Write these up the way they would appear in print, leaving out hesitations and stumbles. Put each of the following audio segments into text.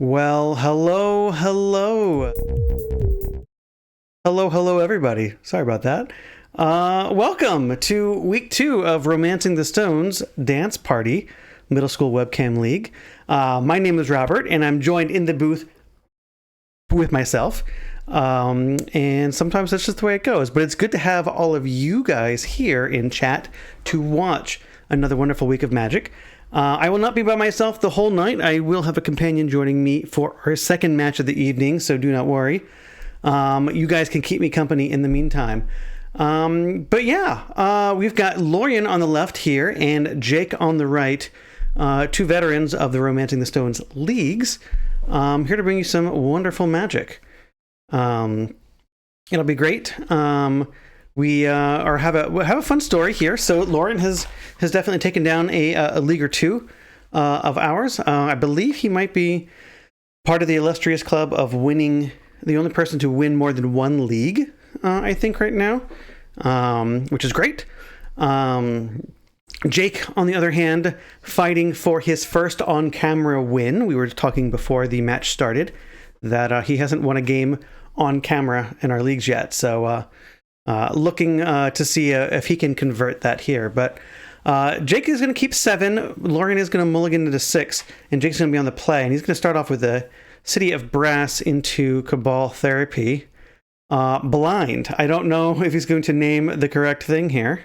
Well, hello, everybody. Sorry about that. Welcome to week 2 of Romancing the Stones Dance Party Middle School Webcam League. My name is Robert, and I'm joined in the booth with myself. And sometimes that's just the way it goes. But it's good to have all of you guys here in chat to watch another wonderful week of Magic. I will not be by myself the whole night. I will have a companion joining me for our second match of the evening, so do not worry. You guys can keep me company in the meantime. But yeah, we've got Lorian on the left here and Jake on the right, two veterans of the Romancing the Stones leagues, here to bring you some wonderful magic. It'll be great. We have a fun story here. So Lauren has definitely taken down a league or two of ours. I believe he might be part of the illustrious club of winning, the only person to win more than one league, I think right now, which is great. Jake, on the other hand, fighting for his first on-camera win. We were talking before the match started that he hasn't won a game on camera in our leagues yet. So looking to see if he can convert that here. But Jake is going to keep 7. Lauren is going to mulligan into 6. And Jake's going to be on the play. And he's going to start off with the City of Brass into Cabal Therapy. Blind. I don't know if he's going to name the correct thing here.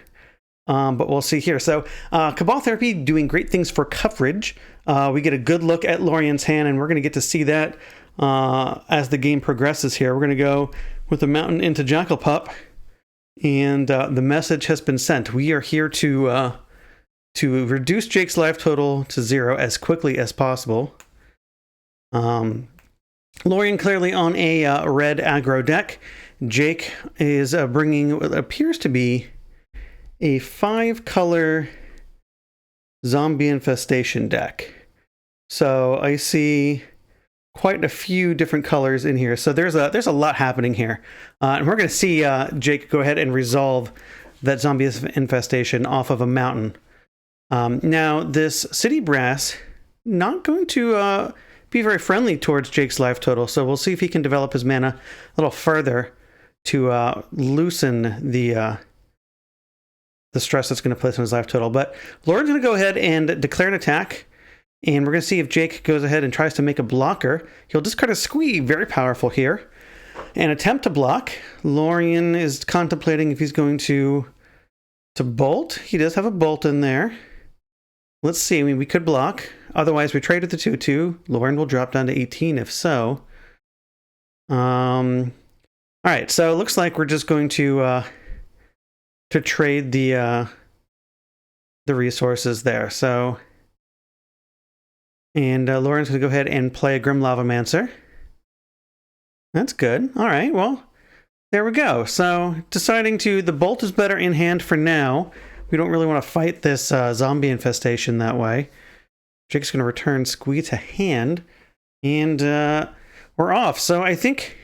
But we'll see here. So Cabal Therapy doing great things for coverage. We get a good look at Lorian's hand. And we're going to get to see that as the game progresses here. We're going to go with the Mountain into Jackal Pup. And the message has been sent. We are here to reduce Jake's life total to 0 as quickly as possible. Lorian clearly on a red aggro deck. Jake is bringing what appears to be a 5-color zombie infestation deck. So I see quite a few different colors in here. So there's a lot happening here. And we're going to see Jake go ahead and resolve that zombie infestation off of a mountain. Now, this City Brass, not going to be very friendly towards Jake's life total. So we'll see if he can develop his mana a little further to loosen the stress that's going to place on his life total. But Lauren's going to go ahead and declare an attack. And we're going to see if Jake goes ahead and tries to make a blocker. He'll discard a Sligh, very powerful here, and attempt to block. Lorian is contemplating if he's going to bolt. He does have a bolt in there. Let's see. I mean, we could block. Otherwise, we trade with the 2/2. Lorian will drop down to 18 if so. All right. So it looks like we're just going to trade the resources there. So. And Lauren's going to go ahead and play a Grim Lavamancer. That's good. All right, well, there we go. So deciding the bolt is better in hand for now. We don't really want to fight this zombie infestation that way. Jake's going to return Sligh to hand. And we're off. So I think,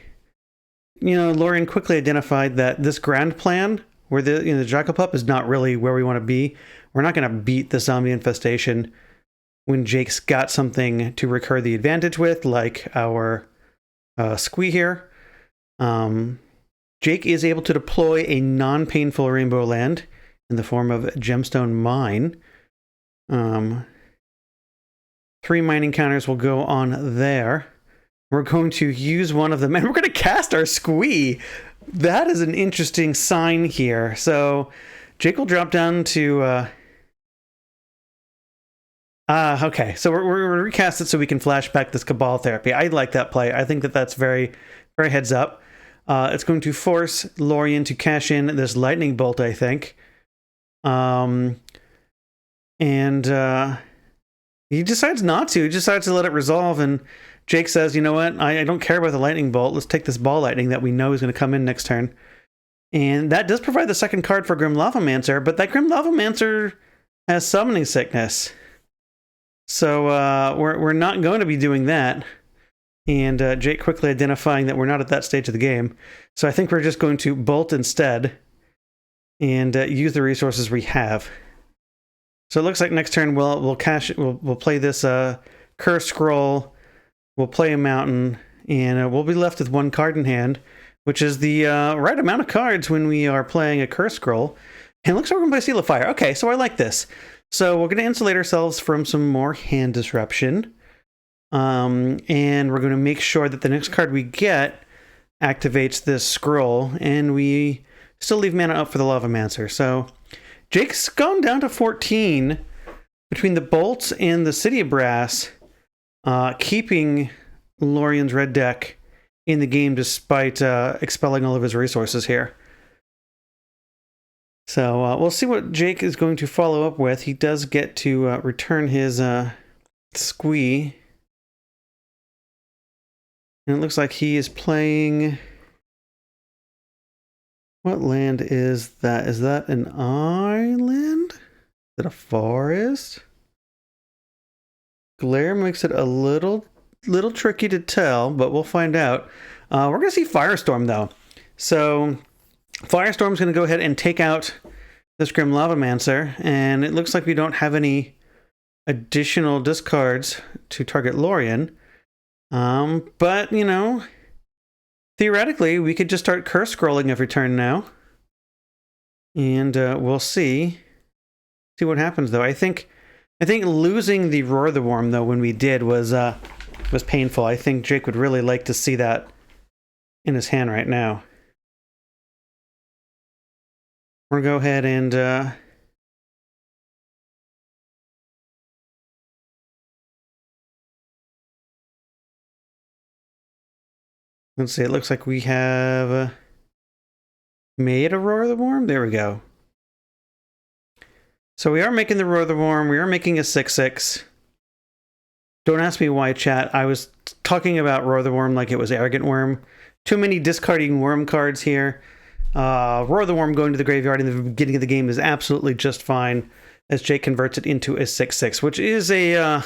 Lauren quickly identified that this grand plan, where the Jackal Pup is not really where we want to be. We're not going to beat the zombie infestation when Jake's got something to recur the advantage with, like our Sligh here. Jake is able to deploy a non-painful rainbow land in the form of Gemstone Mine. 3 mining counters will go on there. We're going to use one of them, and we're going to cast our Sligh. That is an interesting sign here. So Jake will drop down to... okay, so we're recast it so we can flash back this Cabal Therapy. I like that play. I think that's very, very heads up. It's going to force Lorian to cash in this Lightning Bolt, I think. And he decides not to. He decides to let it resolve, and Jake says, you know what? I don't care about the Lightning Bolt. Let's take this Ball Lightning that we know is going to come in next turn. And that does provide the second card for Grim Lavamancer, but that Grim Lavamancer has Summoning Sickness. So we're not going to be doing that. And Jake quickly identifying that we're not at that stage of the game. So I think we're just going to bolt instead and use the resources we have. So it looks like next turn we'll play this Curse Scroll We'll play a mountain, and we'll be left with one card in hand, which is the right amount of cards when we are playing a curse scroll. And it looks like we're going to play Seal of Fire. Okay, so I like this. So we're going to insulate ourselves from some more hand disruption. And we're going to make sure that the next card we get activates this scroll, and we still leave mana up for the Lavamancer. So Jake's gone down to 14 between the bolts and the City of Brass, keeping Lorien's red deck in the game despite expelling all of his resources here. So we'll see what Jake is going to follow up with. He does get to return his Sligh. And it looks like he is playing... What land is that? Is that an island? Is it a forest? Glare makes it a little tricky to tell, but we'll find out. We're going to see Firestorm, though. So Firestorm's going to go ahead and take out this Grim Lavamancer, and it looks like we don't have any additional discards to target Lorien. But, you know, theoretically, we could just start curse scrolling every turn now. And we'll see what happens, though. I think losing the Roar the Worm, though, when we did was painful. I think Jake would really like to see that in his hand right now. We're going to go ahead and... let's see, it looks like we have made a Roar the Worm. There we go. So we are making the Roar the Worm. We are making a 6/6. Don't ask me why, chat. I was talking about Roar the Worm like it was Arrogant Worm. Too many discarding worm cards here. Roar the Worm going to the graveyard in the beginning of the game is absolutely just fine as Jake converts it into a 6/6, which is a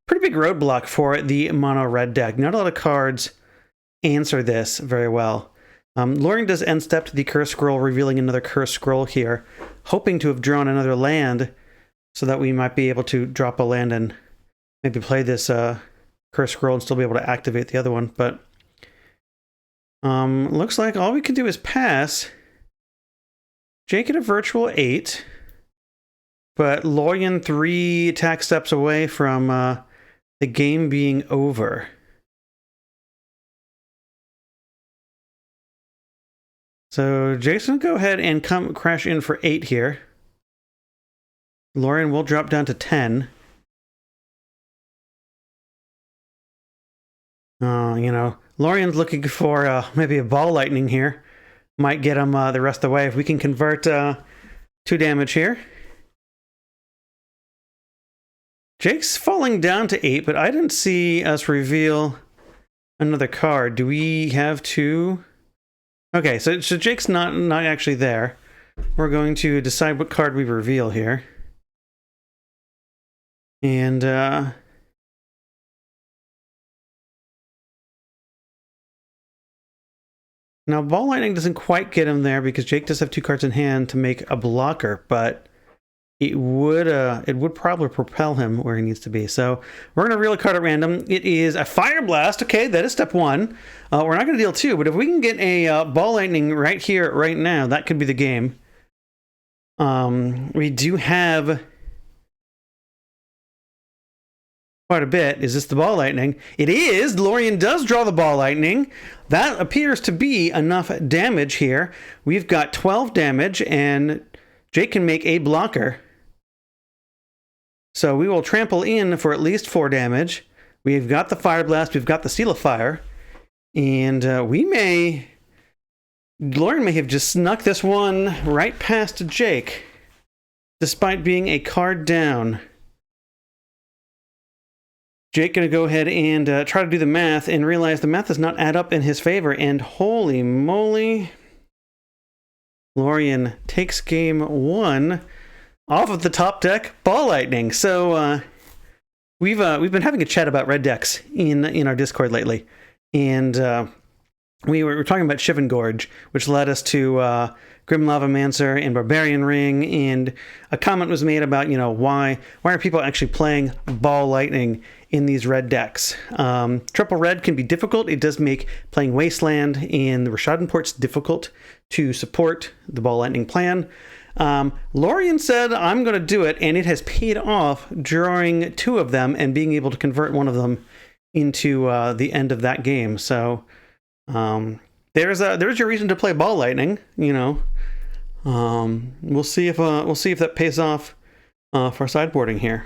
pretty big roadblock for the mono red deck. Not a lot of cards answer this very well. Lorien does end step to the curse scroll, revealing another curse scroll here, hoping to have drawn another land so that we might be able to drop a land and maybe play this curse scroll and still be able to activate the other one. But looks like all we can do is pass. Jake at a virtual 8, but Lorien 3 attack steps away from the game being over. So Jason, go ahead and come crash in for 8 here. Lorien will drop down to 10. You know, Lorien's looking for maybe a ball lightning here. Might get him the rest of the way if we can convert 2 damage here. Jake's falling down to 8, but I didn't see us reveal another card. Do we have 2? Okay, so Jake's not actually there. We're going to decide what card we reveal here. And now Ball Lightning doesn't quite get him there because Jake does have 2 cards in hand to make a blocker, but it would probably propel him where he needs to be. So we're going to reel a card at random. It is a Fire Blast. Okay, that is step 1. We're not going to deal 2, but if we can get a Ball Lightning right here, right now, that could be the game. We do have quite a bit. Is this the Ball Lightning? It is! Lorien does draw the Ball Lightning. That appears to be enough damage here. We've got 12 damage, and Jake can make a blocker. So we will trample in for at least 4 damage. We've got the Fire Blast, we've got the Seal of Fire, and Lorien may have just snuck this one right past Jake, despite being a card down. Jake going to go ahead and try to do the math and realize the math does not add up in his favor, and holy moly, Lorien takes game 1 off of the top deck, Ball Lightning. So we've been having a chat about red decks in our Discord lately, and we were talking about Shivan Gorge, which led us to Grim Lavamancer and Barbarian Ring, and a comment was made about, you know, why are people actually playing Ball Lightning in these red decks. Triple red can be difficult. It does make playing Wasteland and the Rishadan ports difficult to support the Ball Lightning plan. Lorien said, I'm going to do it, and it has paid off, drawing 2 of them and being able to convert one of them into the end of that game. So there's your reason to play Ball Lightning. You know, we'll see if that pays off for sideboarding here.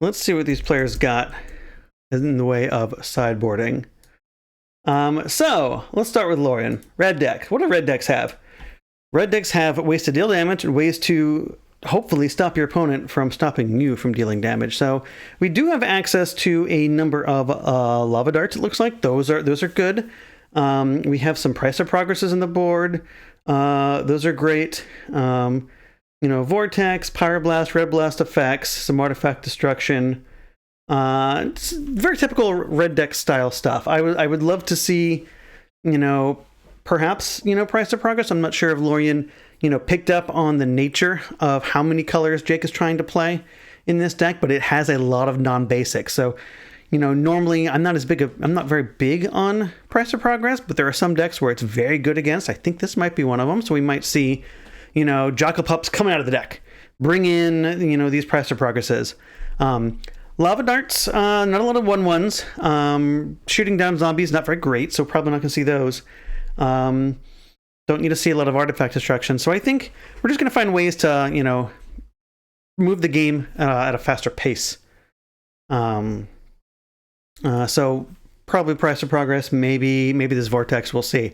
Let's see what these players got in the way of sideboarding. So let's start with Lorien. Red deck. What do red decks have? Red decks have ways to deal damage and ways to hopefully stop your opponent from stopping you from dealing damage. So we do have access to a number of lava darts. It looks like those are good. We have some Price of Progresses in the board. Those are great. You know, Vortex, Pyroblast, Red Blast effects, some artifact destruction. It's very typical red deck style stuff. I would love to see, you know, perhaps, you know, Price of Progress. I'm not sure if Lorien, you know, picked up on the nature of how many colors Jake is trying to play in this deck, but it has a lot of non-basic. So, you know, normally I'm not very big on Price of Progress, but there are some decks where it's very good against. I think this might be one of them. So we might see, you know, Jackal Pups coming out of the deck. Bring in, you know, these Price of Progresses. Lava darts, not a lot of 1/1s. Shooting down zombies, not very great, so probably not going to see those. Don't need to see a lot of artifact destruction. So I think we're just going to find ways to, you know, move the game at a faster pace. So probably Price of Progress, maybe this Vortex, we'll see.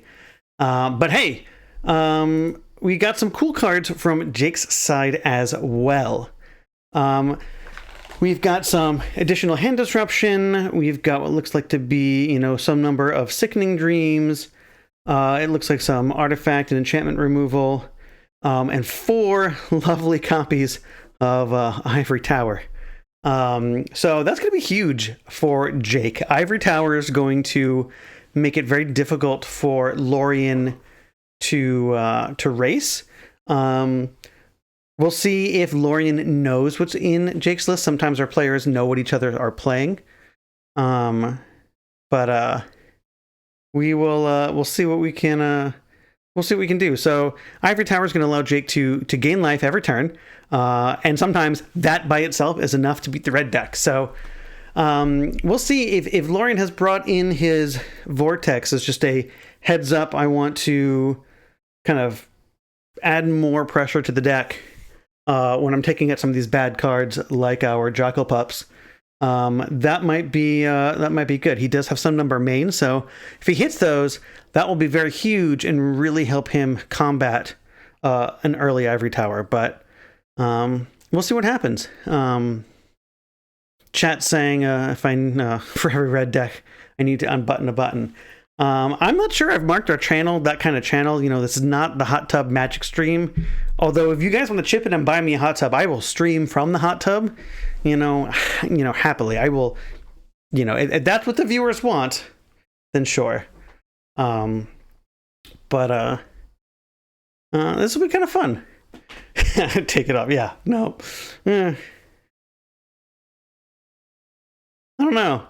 But hey, we got some cool cards from Jake's side as well. We've got some additional hand disruption. We've got what looks like to be, you know, some number of sickening dreams. It looks like some artifact and enchantment removal. And 4 lovely copies of Ivory Tower. So that's going to be huge for Jake. Ivory Tower is going to make it very difficult for Lorien to race. We'll see if Lorien knows what's in Jake's list. Sometimes our players know what each other are playing. But we'll see what we can do. So Ivory Tower is going to allow Jake to gain life every turn. And sometimes that by itself is enough to beat the red deck. So we'll see if Lorien has brought in his Vortex as just a heads up. I want to kind of add more pressure to the deck when I'm taking out some of these bad cards like our Jackal Pups. That might be good. He does have some number of mains, so if he hits those, that will be very huge and really help him combat an early Ivory Tower. But we'll see what happens. Chat saying if for every red deck I need to unbutton a button. I'm not sure I've marked our channel that kind of channel. You know, this is not the hot tub magic stream. Although if you guys want to chip in and buy me a hot tub, I will stream from the hot tub. You know, happily. I will, you know, if that's what the viewers want, then sure. But this will be kind of fun. Take it off. Yeah. No. I don't know.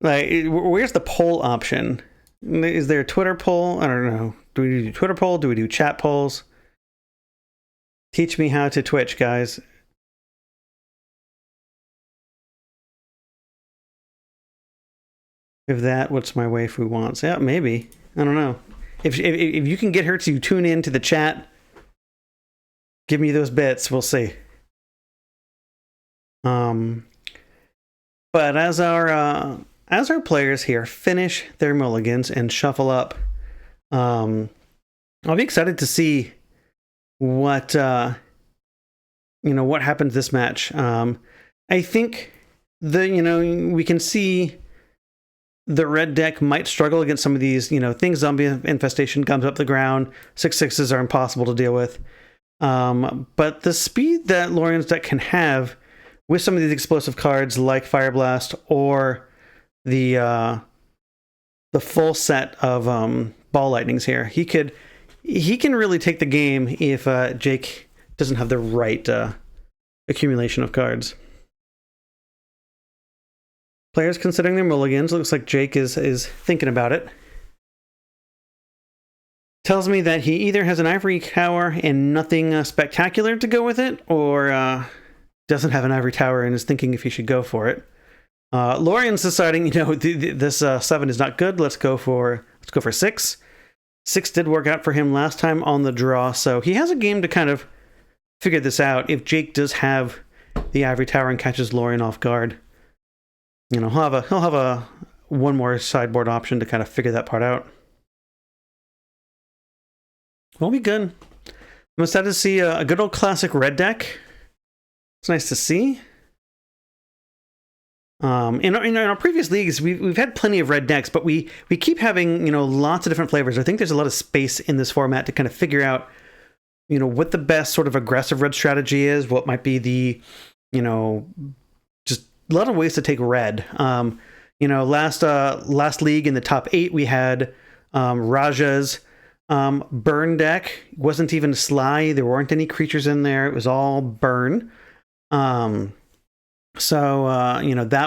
Like, where's the poll option? Is there a Twitter poll? I don't know. Do we do Twitter poll? Do we do chat polls? Teach me how to Twitch, guys. If that, what's my waifu wants? Yeah, maybe. I don't know. If you can get her to tune in to the chat, give me those bits. We'll see. But as our players here finish their mulligans and shuffle up, I'll be excited to see what what happens this match. I think we can see the red deck might struggle against some of these things. Zombie Infestation comes up the ground. 6/6s are impossible to deal with. But the speed that Lorien's deck can have with some of these explosive cards like Fire Blast or the full set of Ball Lightnings here, he can really take the game if Jake doesn't have the right accumulation of cards. Players considering their mulligans. Looks like Jake is thinking about it. Tells me that he either has an ivory tower and nothing spectacular to go with it, or doesn't have an ivory tower and is thinking if he should go for it. Lorian's deciding, this 7 is not good. Let's go for 6. 6 did work out for him last time on the draw, so he has a game to kind of figure this out. If Jake does have the ivory tower and catches Lorian off guard, he'll have a one more sideboard option to kind of figure that part out. We'll be good. I'm excited to see a good old classic red deck. It's nice to see. In our previous leagues, we've had plenty of red decks, but we keep having lots of different flavors. I think there's a lot of space in this format to kind of figure out what the best sort of aggressive red strategy is. What might be the just a lot of ways to take red. Last league in the top 8 we had Raja's burn deck. It wasn't even Sligh. There weren't any creatures in there. It was all burn. That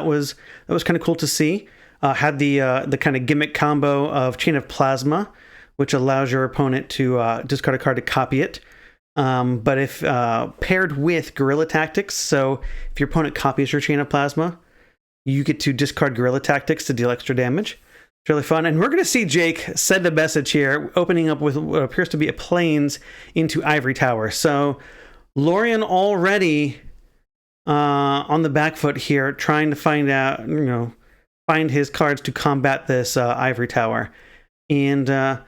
was kind of cool to see. Had the kind of gimmick combo of Chain of Plasma, which allows your opponent to discard a card to copy it. But if paired with Guerrilla Tactics, so if your opponent copies your Chain of Plasma, you get to discard Guerrilla Tactics to deal extra damage. It's really fun. And we're going to see Jake send a message here, opening up with what appears to be a Plains into Ivory Tower. So Lorian already on the back foot here, trying to find his cards to combat this Ivory Tower. And I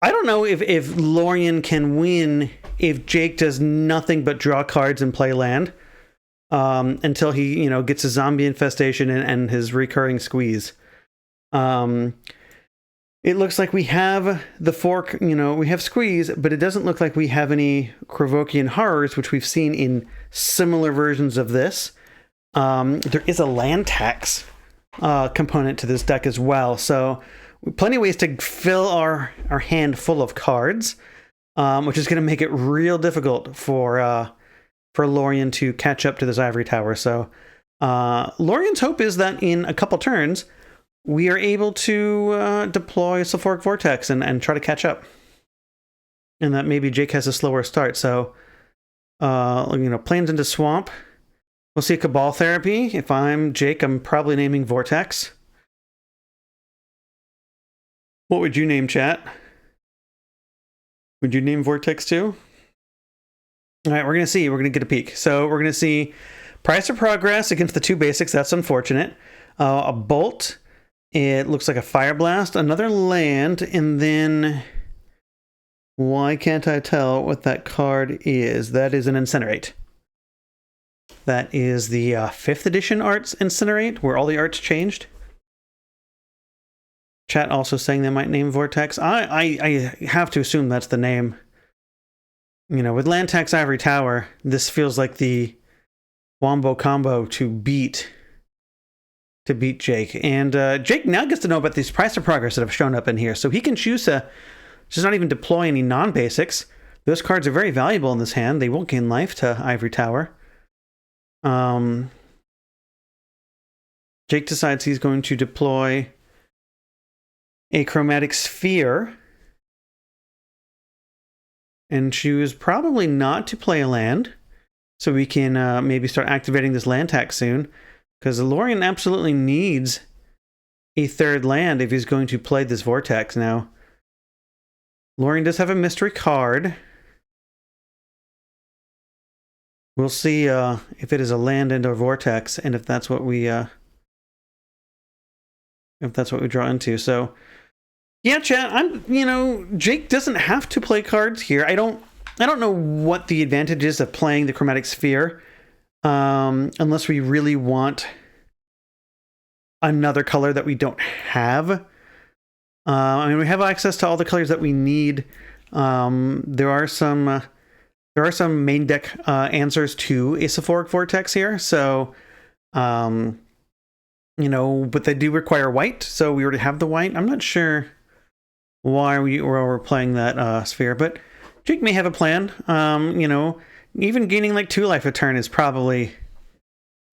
don't know if Lorian can win if Jake does nothing but draw cards and play land until he gets a zombie infestation and his recurring squeeze. It looks like we have the fork, we have squeeze, but it doesn't look like we have any Krovokian horrors, which we've seen in similar versions of this. There is a land tax component to this deck as well, so plenty of ways to fill our hand full of cards, which is going to make it real difficult for Lorian to catch up to this Ivory Tower. So Lorian's hope is that in a couple turns, we are able to deploy Sulfuric Vortex and try to catch up. And that maybe Jake has a slower start. So, Plains into Swamp. We'll see Cabal Therapy. If I'm Jake, I'm probably naming Vortex. What would you name, chat? Would you name Vortex too? All right, we're going to see. We're going to get a peek. So we're going to see Price of Progress against the 2 basics. That's unfortunate. A Bolt. It looks like a Fire Blast, another land, and then why can't I tell what that card is? That is an Incinerate. That is the 5th edition arts Incinerate, where all the arts changed. Chat also saying they might name Vortex. I have to assume that's the name. With Land Tax Ivory Tower, this feels like the wombo combo to beat Jake. And Jake now gets to know about these Price of Progress that have shown up in here. So he can choose to just not even deploy any non-basics. Those cards are very valuable in this hand. They will gain life to Ivory Tower. Jake decides he's going to deploy a Chromatic Sphere and choose probably not to play a land. So we can maybe start activating this land tax soon. Because Lorian absolutely needs a 3rd land if he's going to play this Vortex. Now, Lorian does have a mystery card. We'll see if it is a land and or Vortex, and if that's what we draw into. So, yeah, chat. Jake doesn't have to play cards here. I don't know what the advantage is of playing the Chromatic Sphere. Unless we really want another color that we don't have. We have access to all the colors that we need. There are some main deck answers to a Sulfuric Vortex here. So, but they do require white. So we already have the white. I'm not sure why we're playing that sphere, but Jake may have a plan. even gaining like 2 life a turn is probably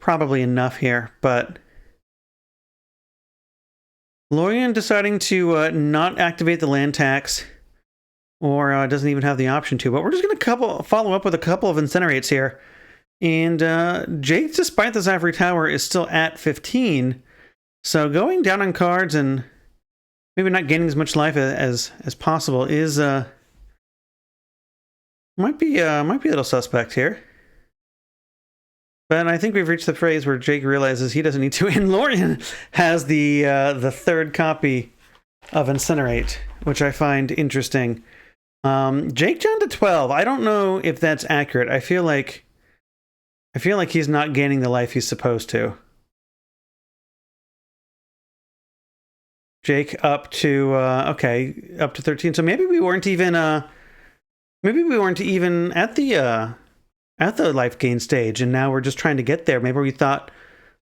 enough here, but Lorien deciding to not activate the land tax, or doesn't even have the option to, but we're just going to follow up with a couple of incinerates here. And Jake, despite this ivory tower, is still at 15, so going down on cards and maybe not gaining as much life as possible is might be a little suspect here. But I think we've reached the phase where Jake realizes he doesn't need to, and Lorien has the 3rd copy of Incinerate, which I find interesting. Jake down to 12. I don't know if that's accurate. I feel like he's not gaining the life he's supposed to. Jake up to up to 13. So maybe we weren't even at the life gain stage, and now we're just trying to get there. Maybe we thought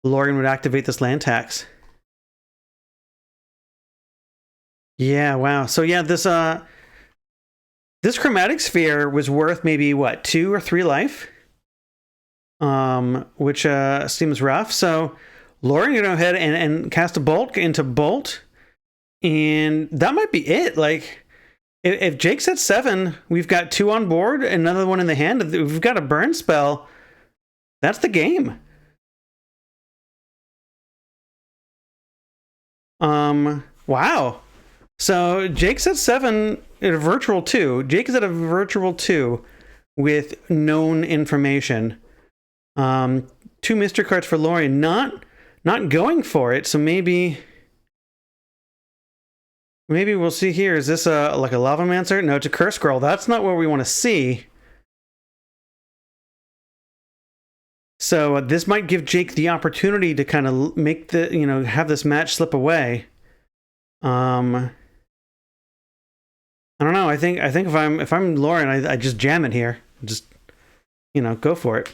Lorien would activate this land tax. Yeah, wow. So yeah, this chromatic sphere was worth maybe what, 2 or 3 life, which seems rough. So Lorien can go ahead and cast a bolt into bolt, and that might be it. Like, if Jake's at 7, we've got 2 on board, another one in the hand. If we've got a burn spell, that's the game. Wow. So Jake's at 7 at a virtual 2. Jake is at a virtual 2 with known information. 2 mystery cards for Lorien, not going for it. So maybe we'll see here. Is this like a Lavamancer? No, it's a Curse Scroll. That's not what we want to see. So this might give Jake the opportunity to kind of make have this match slip away. I don't know. I think if I'm Lorien, I just jam it here. Just go for it.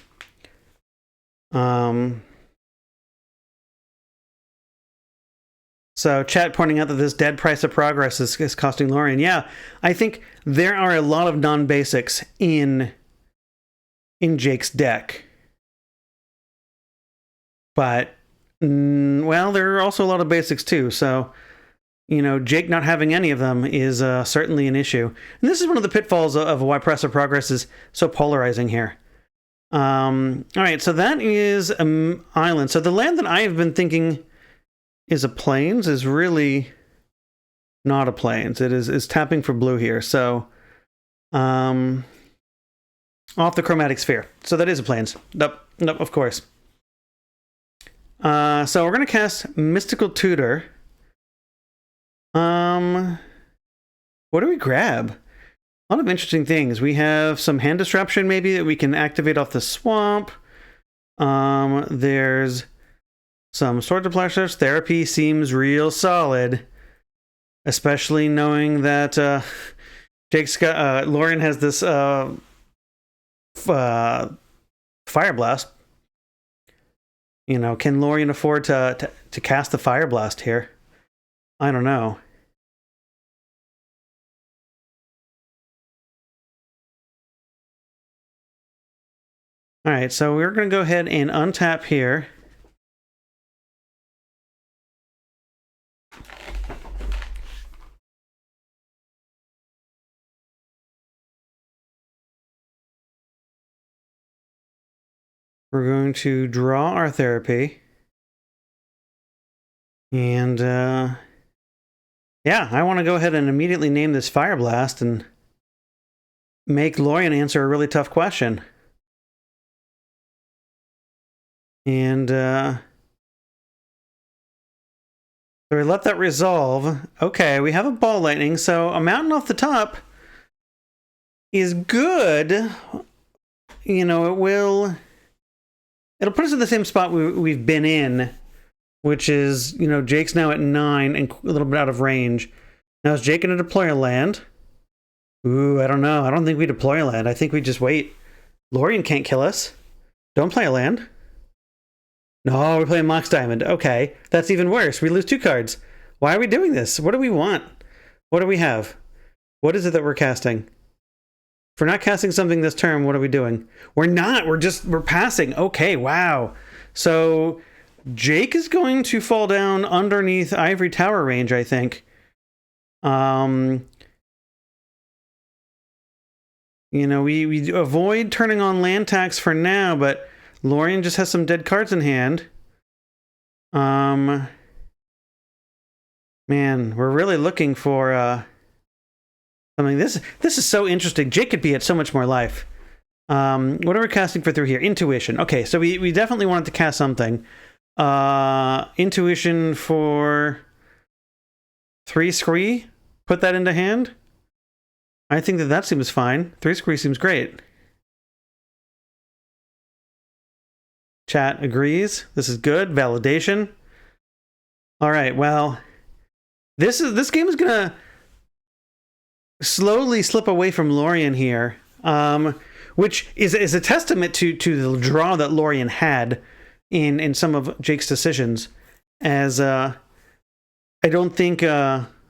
So chat pointing out that this dead price of progress is costing Lorien. Yeah, I think there are a lot of non-basics in Jake's deck. But, well, there are also a lot of basics too. So, Jake not having any of them is certainly an issue. And this is one of the pitfalls of why Press of Progress is so polarizing here. All right, so that is an island. So the land that I have been thinking is a plains is really not a plains. It is tapping for blue here. So off the chromatic sphere. So that is a plains. Nope, of course. So we're going to cast Mystical Tutor. What do we grab? A lot of interesting things. We have some hand disruption maybe that we can activate off the swamp. There's some Sword Depletions. Therapy seems real solid, especially knowing that Lorien has this Fire Blast. Can Lorien afford to cast the Fire Blast here? I don't know. All right, so we're going to go ahead and untap here. We're going to draw our therapy. And, yeah, I want to go ahead and immediately name this Fire Blast and make Lorien answer a really tough question. And, so we let that resolve. Okay, we have a Ball Lightning, so a mountain off the top is good. It'll put us in the same spot we've been in, which is, Jake's now at 9 and a little bit out of range. Now, is Jake going to deploy a land? Ooh, I don't know. I don't think we deploy a land. I think we just wait. Lorien can't kill us. Don't play a land. No, we're playing Mox Diamond. Okay, that's even worse. We lose 2 cards. Why are we doing this? What do we want? What do we have? What is it that we're casting? If we're not casting something this turn, what are we doing? We're not. We're passing. Okay, wow. So Jake is going to fall down underneath Ivory Tower range, I think. You know, we avoid turning on land tax for now, but Lorien just has some dead cards in hand. Man, we're really looking for something. This is so interesting. Jake could be at so much more life. What are we casting for through here? Intuition. Okay, so we definitely wanted to cast something. Intuition for 3 Sligh. Put that into hand. I think that seems fine. 3 Sligh seems great. Chat agrees. This is good. Validation. All right. Well, this game is gonna slowly slip away from Lorien here, which is a testament to the draw that Lorien had in some of Jake's decisions. As I don't think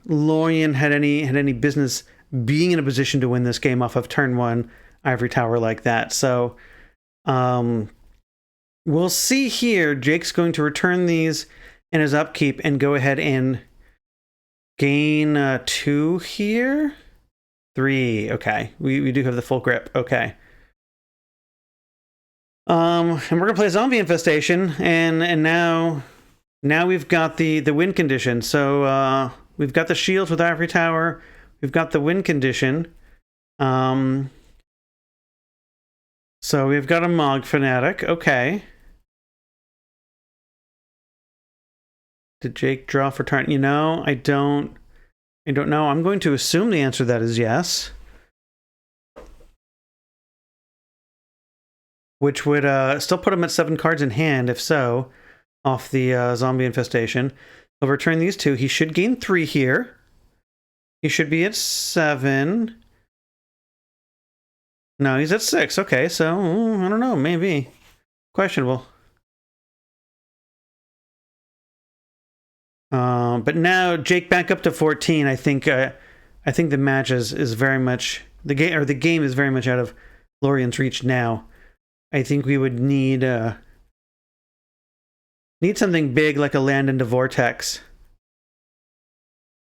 Lorien had any business being in a position to win this game off of turn 1 Ivory Tower like that. So we'll see here. Jake's going to return these in his upkeep and go ahead and gain 2 here. 3. Okay. We do have the full grip. Okay. And we're gonna play Zombie Infestation, and now we've got the win condition. So we've got the shields with Ivory Tower. We've got the win condition. So we've got a Mog Fanatic. Okay. Did Jake draw for turn? You know, I don't know. I'm going to assume the answer to that is yes. Which would still put him at 7 cards in hand, if so, off the Zombie Infestation. He'll return these 2. He should gain 3 here. He should be at 7. No, he's at 6. Okay, so I don't know. Maybe questionable. But now Jake back up to 14. I think the match is very much the game is very much out of Lorien's reach now. I think we would need something big like a land into Vortex.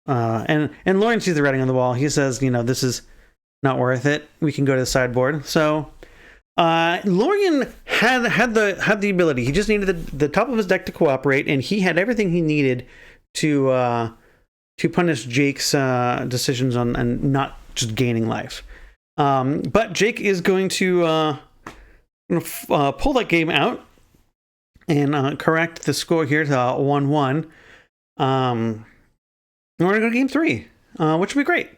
And Lorien sees the writing on the wall. He says, you know, this is not worth it. We can go to the sideboard. So Lorien had the ability. He just needed the top of his deck to cooperate, and he had everything he needed to punish Jake's decisions on and not just gaining life. But Jake is going to pull that game out and correct the score here to 1-1. We're going to go to game 3, which will be great.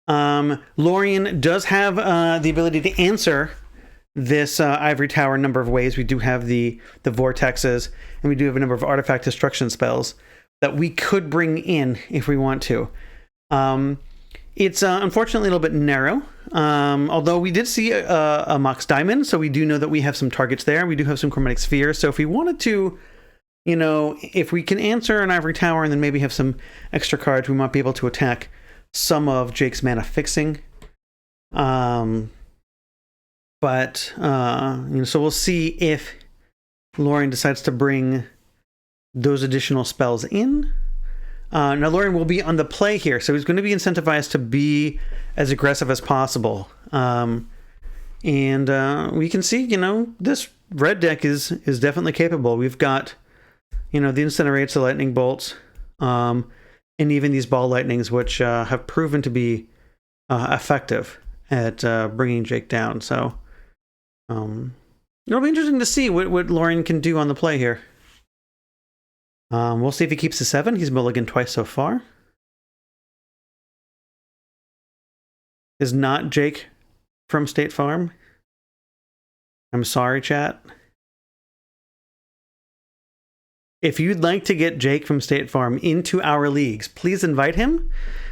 Lorien does have the ability to answer this Ivory Tower a number of ways. We do have the vortexes, and we do have a number of artifact destruction spells that we could bring in if we want to. It's unfortunately a little bit narrow, although we did see a Mox Diamond, so we do know that we have some targets there. We do have some Chromatic Spheres, so if we wanted to, you know, if we can answer an Ivory Tower and then maybe have some extra cards, we might be able to attack some of Jake's mana fixing. But you know, so we'll see if Lorien decides to bring those additional spells in. Now Lorien will be on the play here, so he's going to be incentivized to be as aggressive as possible. And we can see, you know, this red deck is definitely capable. We've got, you know, the Incinerates, the Lightning Bolts, and even these Ball Lightnings, which have proven to be effective at bringing Jake down. So it'll be interesting to see what Lorien can do on the play here. We'll see if he keeps the 7. He's mulliganed twice so far. Is not Jake from State Farm? I'm sorry, chat. If you'd like to get Jake from State Farm into our leagues, please invite him.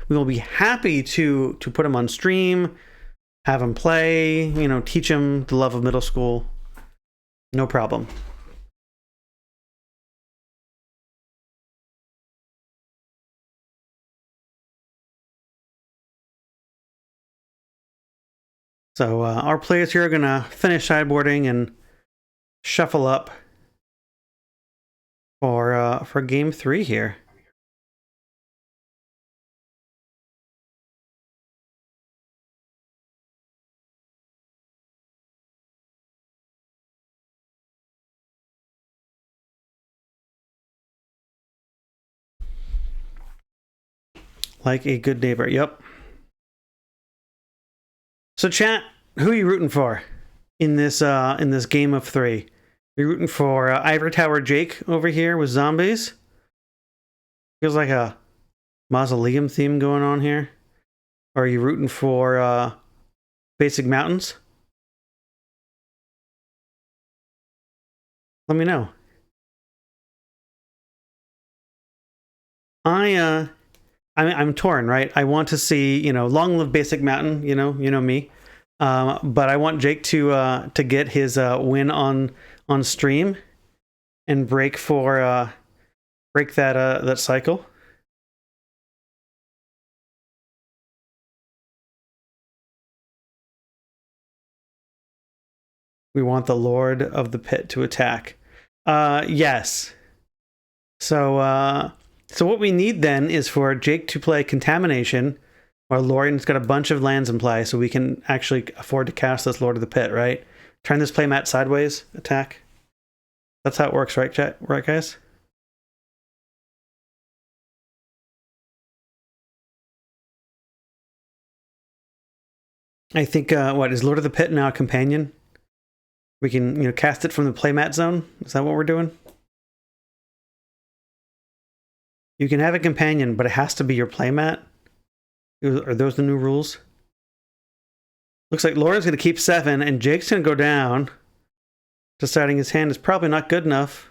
We will be happy to put him on stream, have him play, you know, teach him the love of middle school. No problem. So our players here are going to finish sideboarding and shuffle up for game 3 here. Like a good neighbor. Yep. So chat, who are you rooting for in this game of 3? You're rooting for Ivory Tower Jake over here with zombies. Feels like a mausoleum theme going on here. Or are you rooting for Basic Mountains? Let me know. I'm torn, right? I want to see, long live Basic Mountain, you know me. But I want Jake to get his win on stream and break that cycle. We want the Lord of the Pit to attack. Yes. So what we need then is for Jake to play Contamination, while Lorian's got a bunch of lands in play, so we can actually afford to cast this Lord of the Pit, right? Turn this playmat sideways, attack. That's how it works, right, chat? Right, guys? I think, what, is Lord of the Pit now a companion? We can, cast it from the playmat zone? Is that what we're doing? You can have a companion, but it has to be your playmat? Are those the new rules? Looks like Laura's going to keep 7, and Jake's going to go down. Deciding his hand is probably not good enough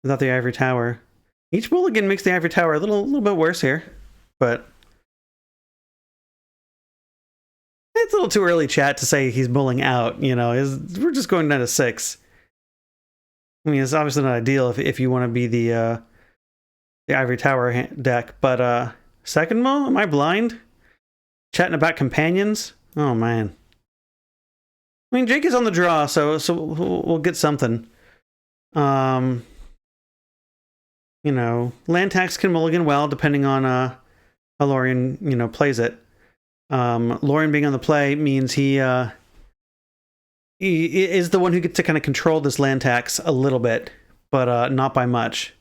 without the Ivory Tower. Each mulligan makes the Ivory Tower a little bit worse here, but it's a little too early, chat, to say he's mulling out. We're just going down to 6. I mean, it's obviously not ideal if you want to be the Ivory Tower deck, but second mull? Am I blind? Chatting about companions? Oh man. I mean, Jake is on the draw, so we'll get something. Land tax can mulligan well, depending on how Lorian, plays it. Lorian being on the play means he is the one who gets to kind of control this land tax a little bit, but not by much.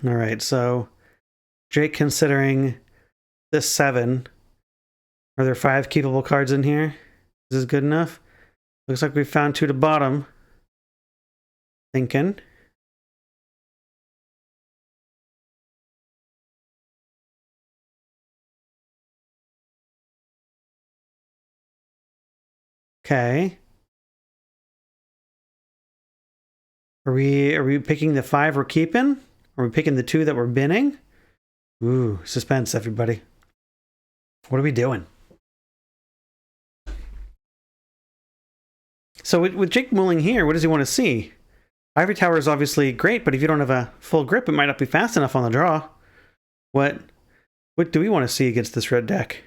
All right, so Jake considering this 7. Are there 5 keepable cards in here? Is this good enough? Looks like we found 2 to bottom. Thinking. Okay. Are we picking the 5 we're keeping? Are we picking the 2 that we're binning? Ooh, suspense, everybody. What are we doing? So with Jake mulling here, what does he want to see? Ivory Tower is obviously great, but if you don't have a full grip, it might not be fast enough on the draw. What do we want to see against this red deck?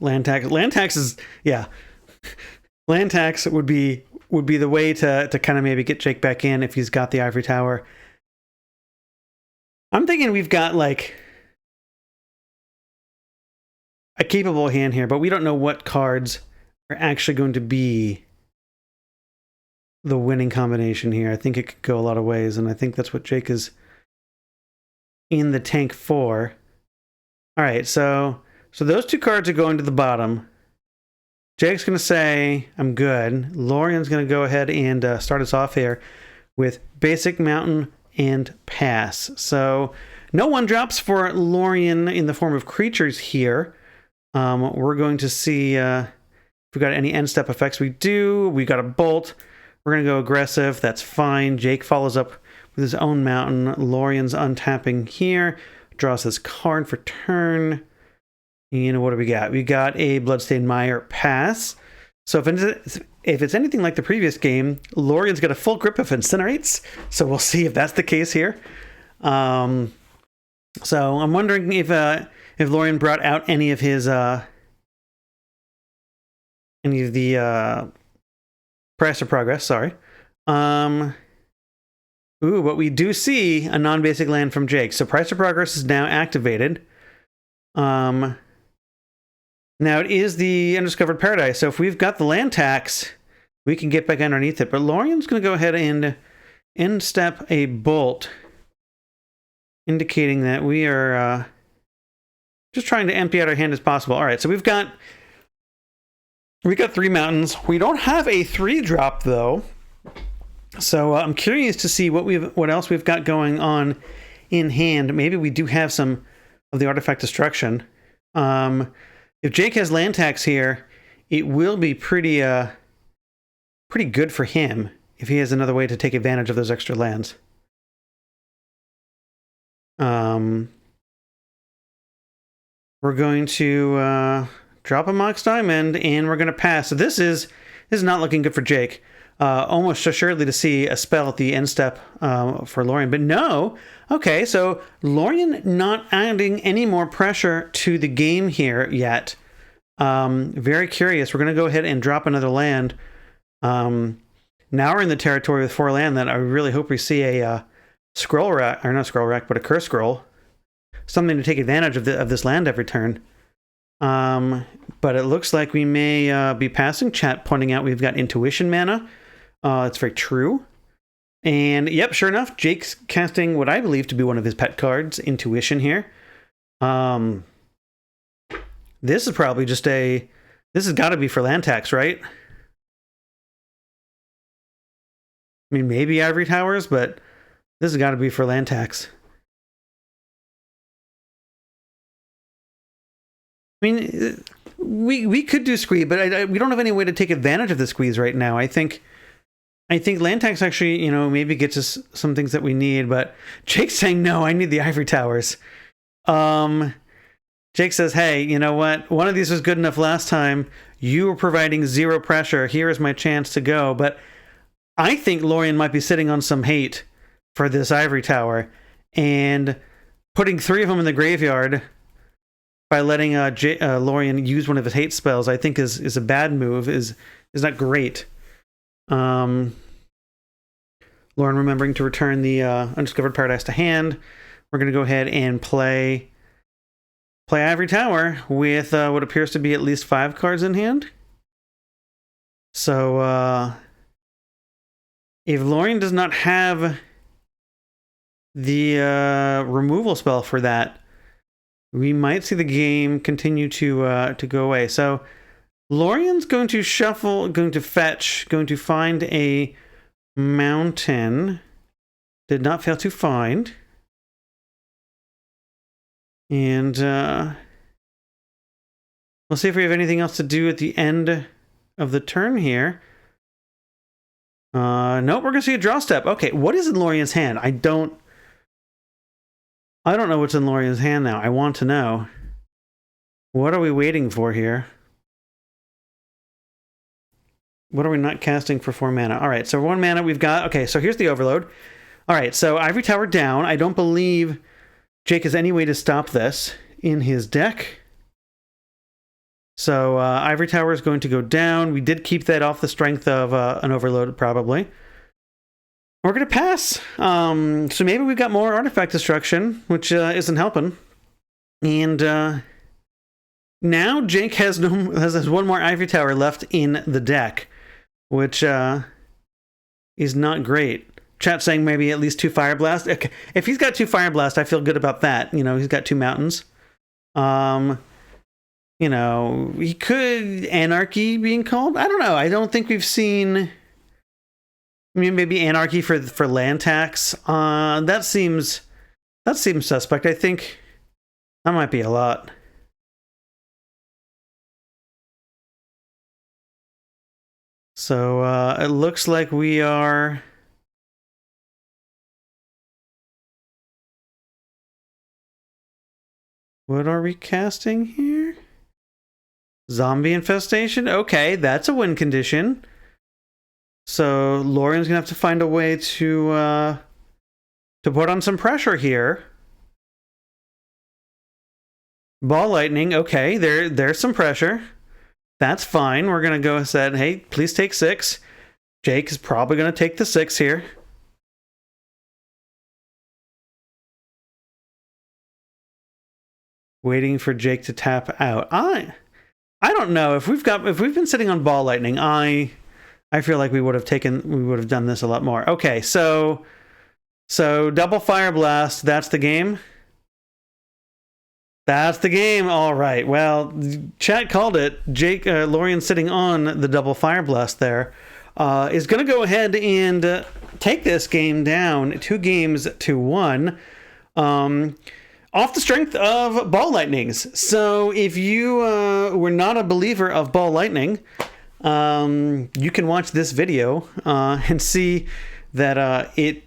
Land tax is, yeah. Land tax would be the way to kind of maybe get Jake back in if he's got the Ivory Tower. I'm thinking we've got like a capable hand here, but we don't know what cards are actually going to be the winning combination here. I think it could go a lot of ways, and I think that's what Jake is in the tank for. All right, so those 2 cards are going to the bottom. Jake's going to say, I'm good. Lorian's going to go ahead and start us off here with Basic Mountain and Pass. So no 1-drops for Lorian in the form of creatures here. We're going to see if we got any end step effects. We do. We got a Bolt. We're going to go aggressive. That's fine. Jake follows up with his own mountain. Lorien's untapping here. Draws his card for turn. And what do we got? We got a Bloodstained Mire pass. So if it's anything like the previous game, Lorien's got a full grip of Incinerates. So we'll see if that's the case here. So I'm wondering if Lorien brought out any of the Price of Progress. Sorry. Ooh, but we do see a non-basic land from Jake. So Price of Progress is now activated. Now it is the Undiscovered Paradise. So if we've got the land tax, we can get back underneath it. But Lorien's going to go ahead and instep a bolt, indicating that we are just trying to empty out our hand as possible. All right, so we've got 3 mountains. We don't have a 3-drop though. So I'm curious to see what else we've got going on in hand. Maybe we do have some of the artifact destruction. If Jake has land tax here, it will be pretty good for him if he has another way to take advantage of those extra lands. We're going to drop a Mox Diamond, and we're going to pass. So this is not looking good for Jake. Almost assuredly to see a spell at the end step for Lorien. But no. Okay, so Lorien not adding any more pressure to the game here yet. Very curious. We're going to go ahead and drop another land. Now we're in the territory with 4 land that I really hope we see a scroll rack, or not scroll rack, but a curse scroll. Something to take advantage of this land every turn. But it looks like we may be passing. Chat pointing out we've got intuition mana. It's very true. And yep, sure enough, Jake's casting what I believe to be one of his pet cards, intuition here. This is probably just this has got to be for land tax, right? I mean, maybe Ivory Towers, but this has got to be for land tax. I mean, we could do squeeze, but we don't have any way to take advantage of the squeeze right now. I think land tax actually, maybe gets us some things that we need, but Jake's saying, no, I need the Ivory Towers. Jake says, hey, you know what? One of these was good enough last time. You were providing 0 pressure. Here is my chance to go. But I think Lorien might be sitting on some hate for this Ivory Tower, and putting 3 of them in the graveyard by letting Lorien use one of his hate spells, I think is a bad move, is not great. Lorien remembering to return the Undiscovered Paradise to hand. We're going to go ahead and play Ivory Tower with what appears to be at least 5 cards in hand. So if Lorien does not have the removal spell for that, we might see the game continue to go away. So Lorien's going to shuffle, going to fetch, going to find a mountain. Did not fail to find. And we'll see if we have anything else to do at the end of the turn here. Nope, we're going to see a draw step. Okay, what is in Lorien's hand? I don't know what's in Lorien's hand now. I want to know. What are we waiting for here? What are we not casting for 4 mana? All right, so 1 mana we've got. Okay, so here's the overload. All right, so Ivory Tower down. I don't believe Jake has any way to stop this in his deck. So Ivory Tower is going to go down. We did keep that off the strength of an overload, probably. We're going to pass. So maybe we've got more artifact destruction, which isn't helping. And now Jake has 1 more Ivory Tower left in the deck, which is not great. Chat saying maybe at least 2 Fire Blast. If he's got 2 Fire Blast, I feel good about that. He's got 2 mountains. He could Anarchy being called. I don't know. I don't think we've seen. I mean, maybe Anarchy for land tax. That seems suspect. I think that might be a lot. So it looks like we are What are we casting here? Zombie infestation? Okay, that's a win condition. So Lorian's gonna have to find a way to put on some pressure here. Ball lightning, okay, there's some pressure. That's fine. We're gonna go ahead. Hey, please take 6. Jake is probably gonna take the 6 here. Waiting for Jake to tap out. I don't know if we've been sitting on ball lightning. I feel like we would have done this a lot more. Okay, so double fire blast. That's the game. That's the game. All right. Well, chat called it. Jake Lorian sitting on the double fire blast there is going to go ahead and take this game down 2-1. Off the strength of ball lightnings. So if you were not a believer of ball lightning, you can watch this video and see that it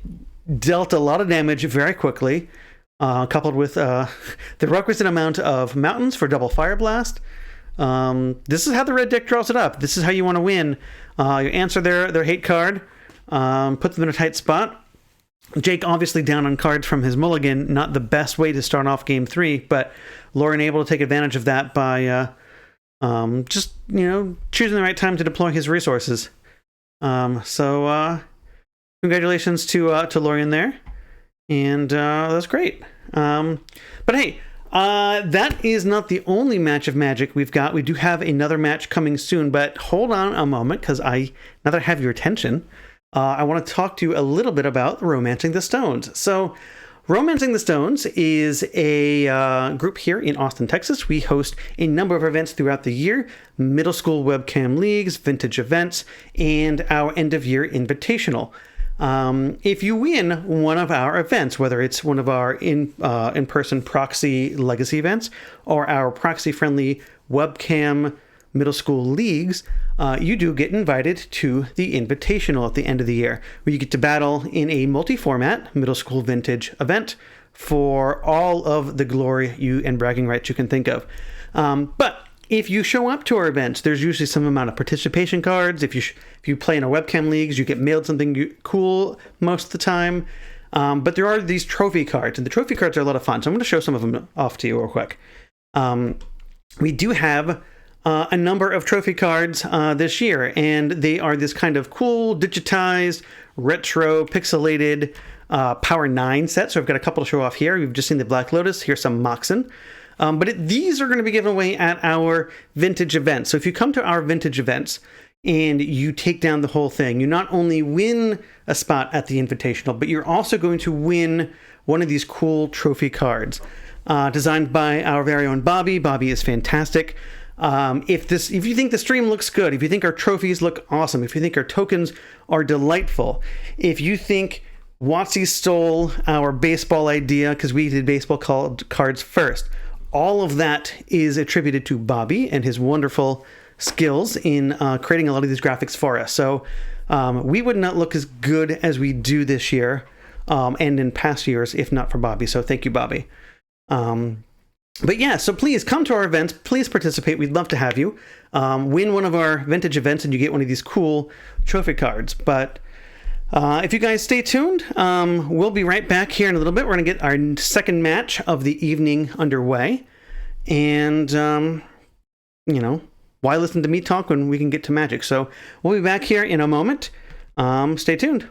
dealt a lot of damage very quickly, coupled with the requisite amount of mountains for double fire blast. This is how the red deck draws it up. This is how you want to win. You answer their hate card, put them in a tight spot. Jake obviously down on cards from his mulligan, not the best way to start off game 3, but Lorian able to take advantage of that by just, choosing the right time to deploy his resources. So congratulations to Lorian there, and that's great. But hey, that is not the only match of Magic we've got. We do have another match coming soon, but hold on a moment, because now that I have your attention, I want to talk to you a little bit about Romancing the Stones. So, Romancing the Stones is a group here in Austin, Texas. We host a number of events throughout the year, middle school webcam leagues, vintage events, and our end-of-year invitational. If you win one of our events, whether it's one of our in-person proxy legacy events or our proxy-friendly webcam middle school leagues, you do get invited to the Invitational at the end of the year, where you get to battle in a multi-format middle school vintage event for all of the glory and bragging rights you can think of. But if you show up to our events, there's usually some amount of participation cards. If you play in our webcam leagues, you get mailed something cool most of the time. But there are these trophy cards, and the trophy cards are a lot of fun. So I'm going to show some of them off to you real quick. We do have a number of trophy cards this year, and they are this kind of cool, digitized, retro, pixelated Power 9 set. So I've got a couple to show off here. We've just seen the Black Lotus. Here's some Moxen. But these are going to be given away at our vintage events. So if you come to our vintage events and you take down the whole thing, you not only win a spot at the Invitational, but you're also going to win one of these cool trophy cards designed by our very own Bobby. Bobby is fantastic. If you think the stream looks good, if you think our trophies look awesome, if you think our tokens are delightful, if you think WotC stole our baseball idea because we did baseball cards first, all of that is attributed to Bobby and his wonderful skills in creating a lot of these graphics for us. So we would not look as good as we do this year and in past years if not for Bobby. So thank you, Bobby. But yeah, so please come to our events. Please participate. We'd love to have you. Win one of our vintage events and you get one of these cool trophy cards. But if you guys stay tuned, we'll be right back here in a little bit. We're going to get our second match of the evening underway. And, why listen to me talk when we can get to Magic? So we'll be back here in a moment. Stay tuned.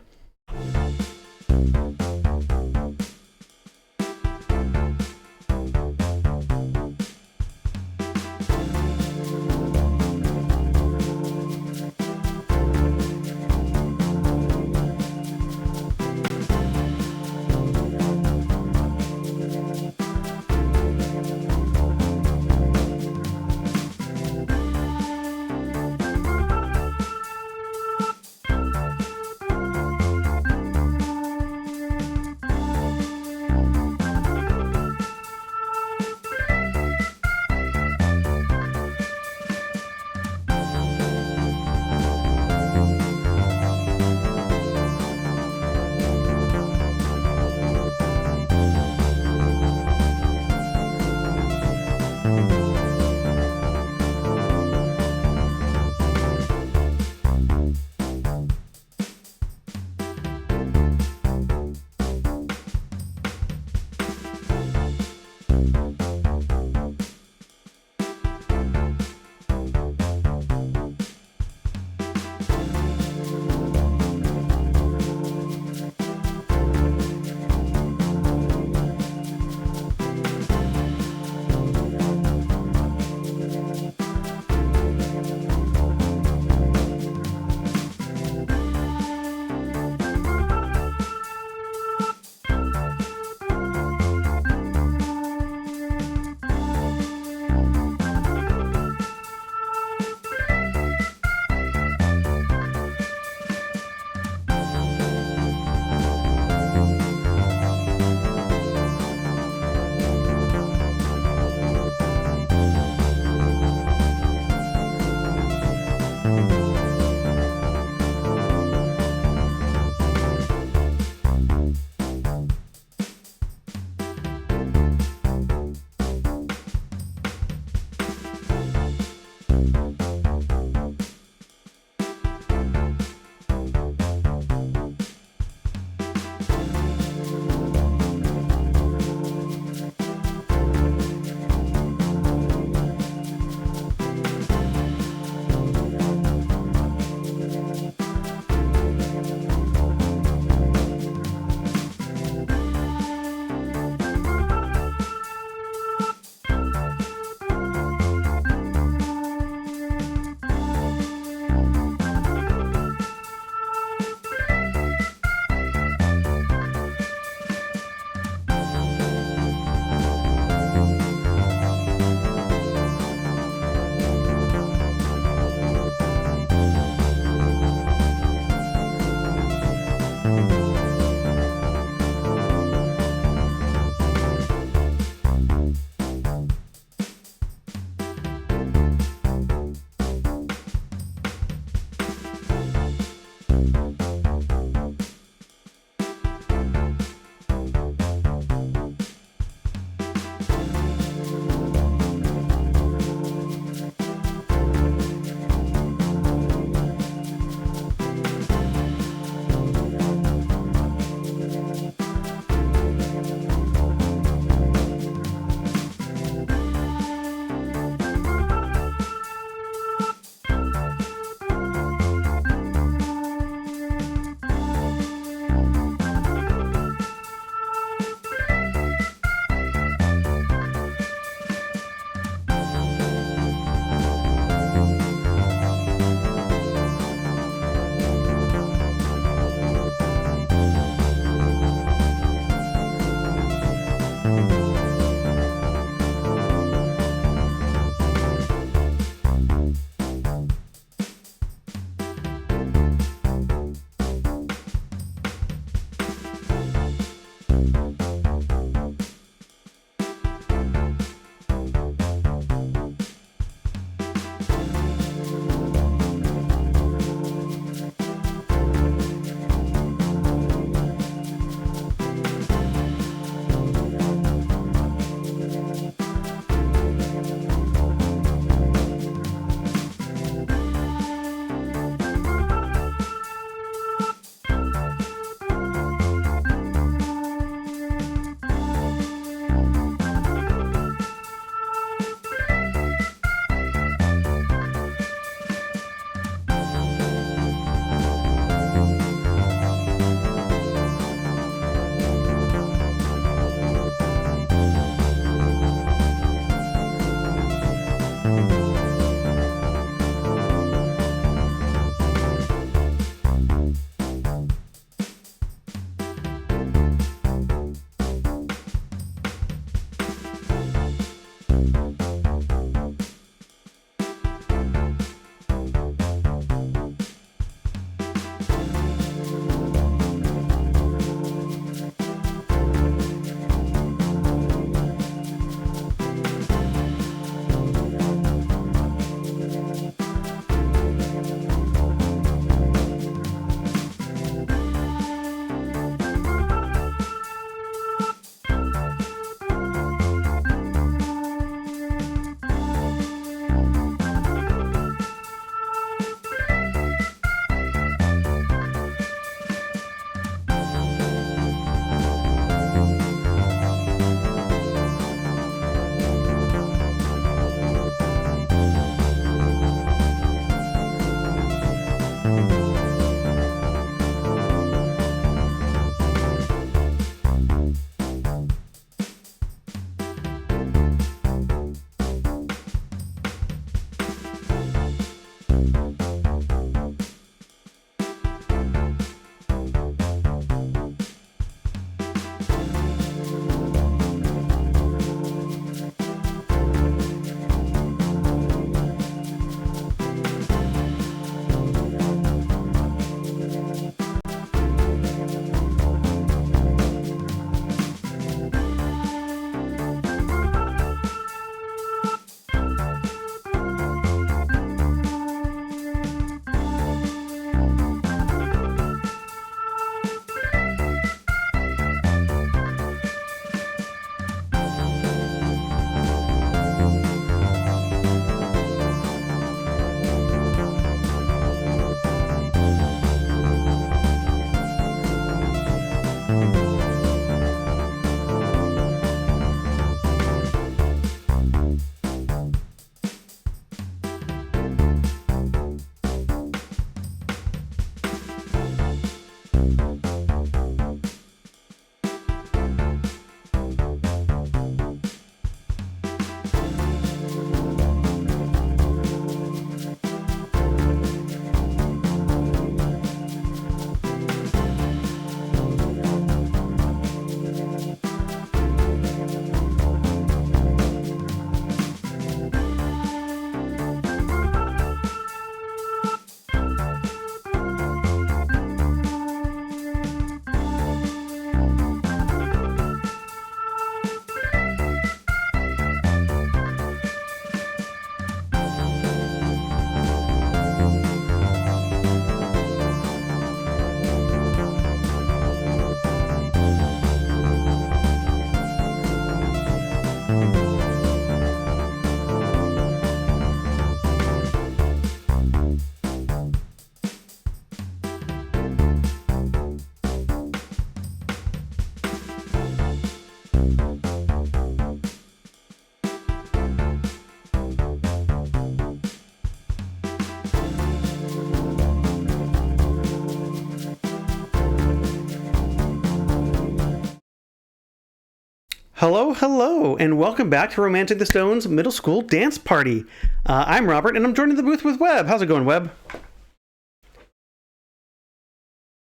Hello, hello, and welcome back to Romancing the Stones Middle School Dance Party. I'm Robert, and I'm joining the booth with Webb. How's it going, Webb?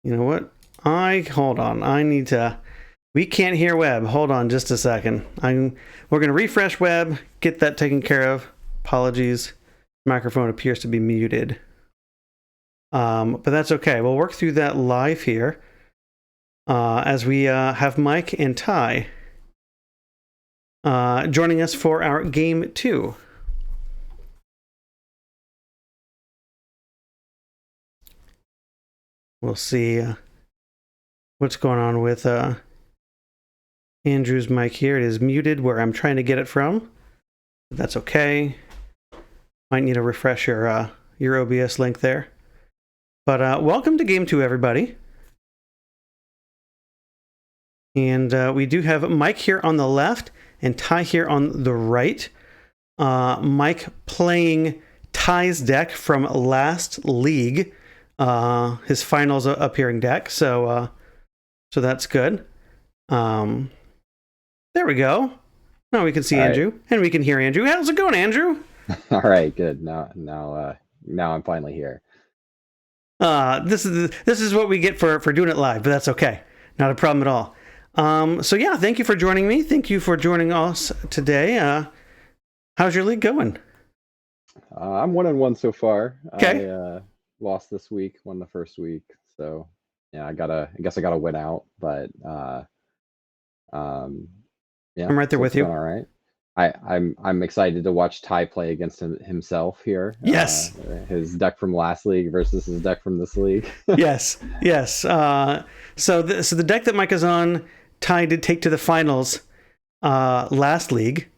You know what? Hold on. We can't hear Webb. Hold on just a second. We're gonna refresh Webb, get that taken care of. Apologies. Microphone appears to be muted. But that's okay. We'll work through that live here. As we have Mike and Ty joining us for our game 2. We'll see what's going on with Andrew's mic here. It is muted where I'm trying to get it from. That's okay. Might need to refresh your OBS link there. But welcome to game 2, everybody. And we do have Mike here on the left and Ty here on the right. Mike playing Ty's deck from last league, his finals appearing deck. So that's good. There we go. Now we can see Andrew, and we can hear Andrew. How's it going, Andrew? All right, good. Now I'm finally here. This is what we get for doing it live, but that's okay. Not a problem at all. So yeah, thank you for joining me. Thank you for joining us today. How's your league going? I'm 1-1 so far. Okay. I lost this week, won the first week. So yeah, I guess I gotta win out, but yeah. I'm right there with you. All right. I'm excited to watch Ty play against himself here. Yes. His deck from last league versus his deck from this league. Yes. So the deck that Mike is on, Ty did take to the finals last league,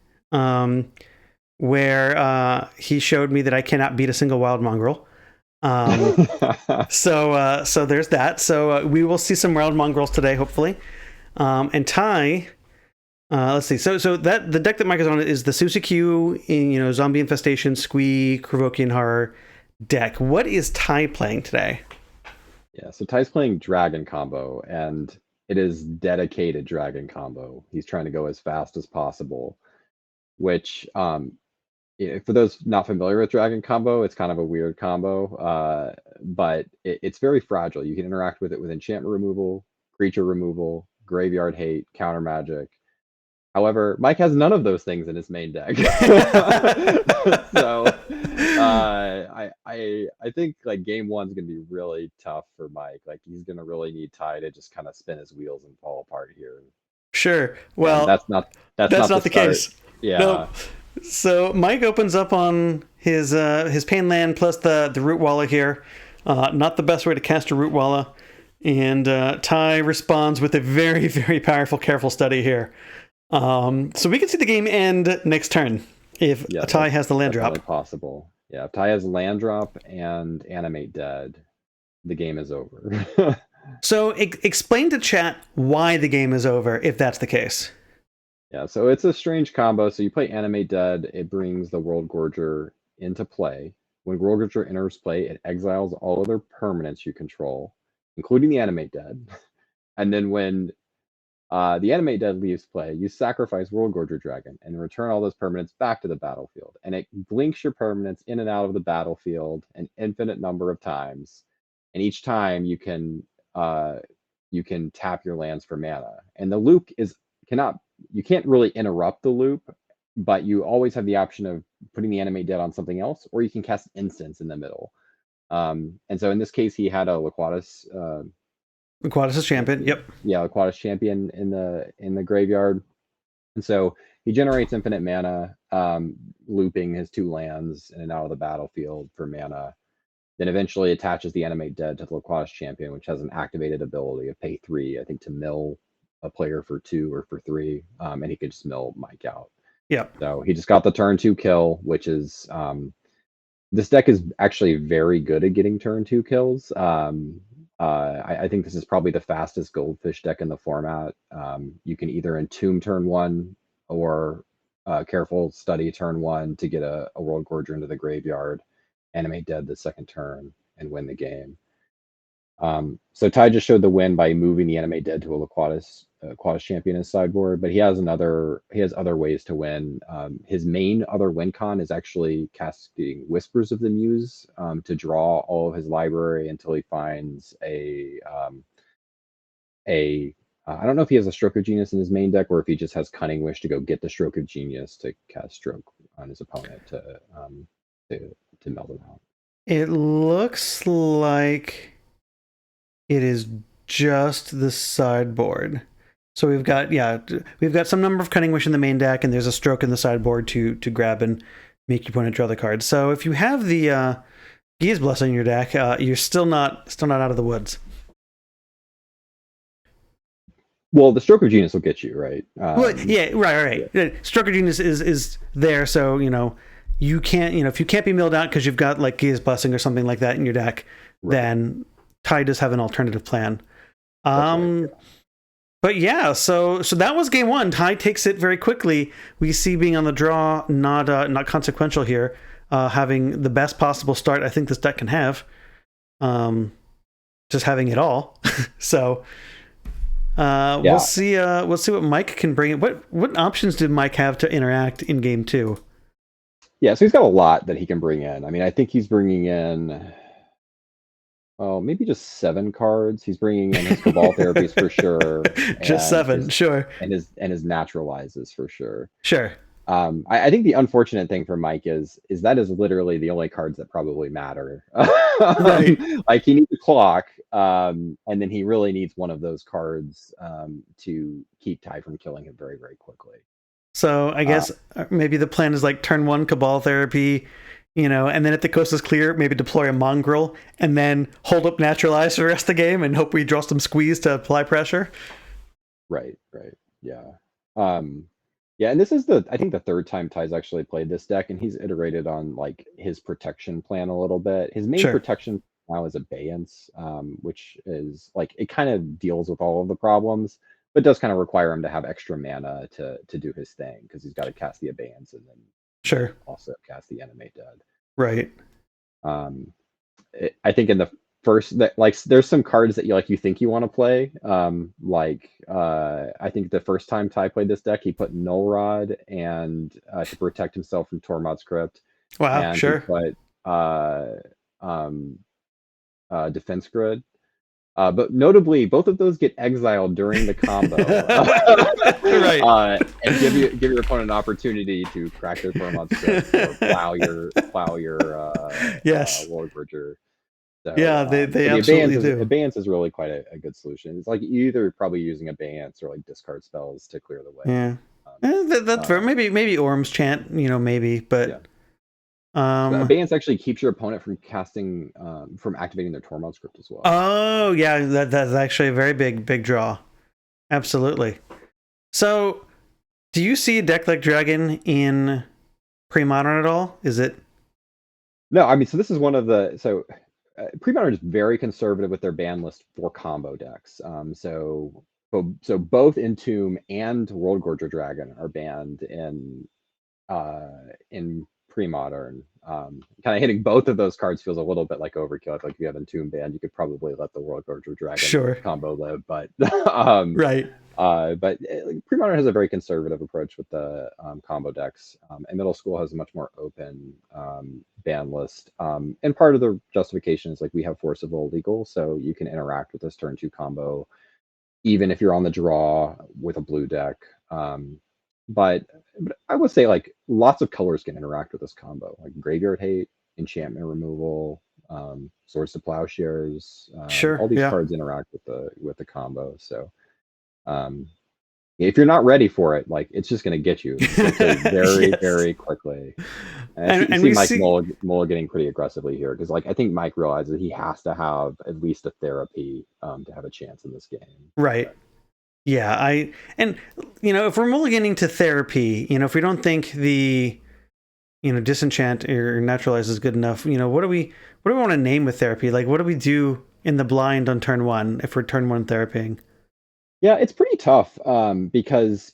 where he showed me that I cannot beat a single wild mongrel. So there's that. So we will see some wild mongrels today, hopefully. And Ty, let's see. So that the deck that Mike is on is the SuziQ in Zombie Infestation, Squee, Krovokian Horror deck. What is Ty playing today? Yeah, so Ty's playing Dragon Combo, and it is dedicated Dragon Combo. He's trying to go as fast as possible, which for those not familiar with Dragon Combo, it's kind of a weird combo, but it's very fragile. You can interact with it with enchantment removal, creature removal, graveyard hate, counter magic. However, Mike has none of those things in his main deck. So I think like game 1's gonna be really tough for Mike. Like he's gonna really need Ty to just kind of spin his wheels and fall apart here. Sure. Well, and that's not the case. Yeah. No. So Mike opens up on his pain land plus the root walla here. Not the best way to cast a root walla. And Ty responds with a very, very powerful careful study here. So we can see the game end next turn if Ty has the land drop. Possible. Yeah, if Ty has land drop and animate dead, the game is over. So explain to chat why the game is over if that's the case. Yeah, so it's a strange combo. So you play Animate Dead, it brings the World Gorger into play. When World Gorger enters play, it exiles all other permanents you control, including the Animate Dead. And then when the Animate Dead leaves play, you sacrifice World Gorger Dragon and return all those permanents back to the battlefield. And it blinks your permanents in and out of the battlefield an infinite number of times. And each time you can tap your lands for mana. And the loop you can't really interrupt the loop, but you always have the option of putting the Animate Dead on something else, or you can cast instants in the middle. And so in this case, he had a Laquatus. Laquatus champion. Yep. Yeah, Laquatus champion in the graveyard, and so he generates infinite mana, looping his 2 lands in and out of the battlefield for mana. Then eventually attaches the Animate Dead to the Laquatus champion, which has an activated ability of pay 3, I think, to mill a player for 2 or for 3, and he could just mill Mike out. Yeah. So he just got the turn 2 kill, which is this deck is actually very good at getting turn 2 kills. I think this is probably the fastest Goldfish deck in the format. You can either Entomb turn 1 or Careful Study turn 1 to get a World Gorger into the graveyard, Animate Dead the second turn, and win the game. So Ty just showed the win by moving the Animate Dead to a Laquatus champion in his sideboard, but he has other ways to win. His main other win con is actually casting Whispers of the Muse to draw all of his library until he finds I don't know if he has a Stroke of Genius in his main deck or if he just has Cunning Wish to go get the Stroke of Genius to cast Stroke on his opponent to melt him out. It looks like it is just the sideboard. So we've got some number of Cunning Wish in the main deck, and there's a Stroke in the sideboard to grab and make your opponent draw the card. So if you have the Gia's Blessing in your deck, you're still not out of the woods. Well, the Stroke of Genius will get you, right? Well, yeah, right. Yeah. Stroke of Genius is there, so you can't, if you can't be milled out because you've got like Gia's Blessing or something like that in your deck, right, then Ty does have an alternative plan. Right. But yeah, so that was game one. Ty takes it very quickly. We see being on the draw not consequential here, having the best possible start I think this deck can have, just having it all. So. We'll see what Mike can bring. What options did Mike have to interact in game two? Yeah, so he's got a lot that he can bring in. I mean, I think he's bringing in, maybe just 7 cards. He's bringing in his Cabal Therapies for sure. Just 7, sure. And his Naturalizes for sure. Sure. I think the unfortunate thing for Mike is that is literally the only cards that probably matter. Right. Like he needs a clock, and then he really needs one of those cards to keep Ty from killing him very, very quickly. So I guess maybe the plan is like turn 1 Cabal Therapy, and then if the coast is clear, maybe deploy a Mongrel and then hold up Naturalize for the rest of the game and hope we draw some squeeze to apply pressure. Right. Yeah. Yeah, and this is I think the third time Ty's actually played this deck, and he's iterated on like his protection plan a little bit. His main protection now is Abeyance, which is like it kind of deals with all of the problems, but does kind of require him to have extra mana to do his thing because he's got to cast the Abeyance and then also cast the Animate Dead. Right. I think in the first that like there's some cards that you think you want to play. I think the first time Ty played this deck, he put Null Rod and to protect himself from Tormod's Crypt. Wow, and sure. He put Defense Grid. But notably, both of those get exiled during the combo. Right. And give your opponent an opportunity to crack their Tormod's Crypt or plow your yes. Lord Bridger. So, yeah, they absolutely do. Abeyance is really quite a good solution. It's like you either probably using Abeyance or like discard spells to clear the way. Yeah, that's fair. Maybe Orm's Chant, maybe, but Abeyance actually keeps your opponent from casting, from activating their Tormod's Crypt as well. Oh yeah, that's actually a very big draw. Absolutely. So, do you see a deck like Dragon in Pre-Modern at all? Is it? No, I mean, so this is one of the Pre-Modern is very conservative with their ban list for combo decks. So both Entomb and Worldgorger Dragon are banned in Pre-Modern. Kind of hitting both of those cards feels a little bit like overkill. Like if you have Entomb banned, you could probably let the Worldgorger Dragon combo live, but right. But Pre-Modern has a very conservative approach with the combo decks, and Middle School has a much more open ban list. And part of the justification is like we have Force of Will legal, so you can interact with this turn 2 combo, even if you're on the draw with a blue deck. But I would say like lots of colors can interact with this combo, like Graveyard Hate, Enchantment Removal, Swords to Plowshares. All these cards interact with the combo. So if you're not ready for it, like it's just going to get you very very quickly. And you see Mike mulliganing pretty aggressively here because like I think Mike realizes he has to have at least a therapy to have a chance in this game. Right. Yeah, if we're mulliganing to therapy, if we don't think the disenchant or naturalize is good enough, what do we want to name with therapy? Like what do we do in the blind on turn 1 if we're turn 1 therapying? Yeah, it's pretty tough because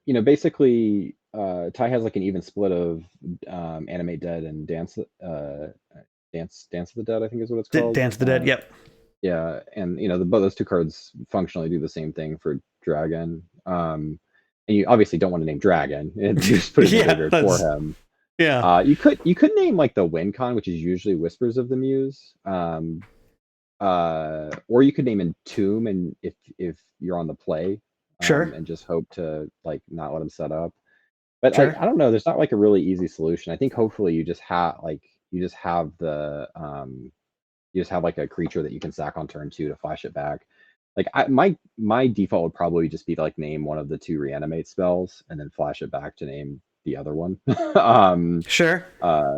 basically Ty has like an even split of Animate Dead and Dance of the Dead, I think is what it's called. Dance of the Dead, yep. Yeah, and both those two cards functionally do the same thing for Dragon. And you obviously don't want to name Dragon. You're just putting the Yeah, graveyard for that's him. yeah. You could name like the win con, which is usually Whispers of the Muse. Or you could name Entomb, and if you're on the play, Sure, and just hope to like not let him set up. But like sure. I don't know, there's not like a really easy solution. I think hopefully you just have you just have like a creature that you can sack on turn 2 to flash it back. Like my default would probably just be to like name one of the 2 reanimate spells and then flash it back to name the other one. um Sure. uh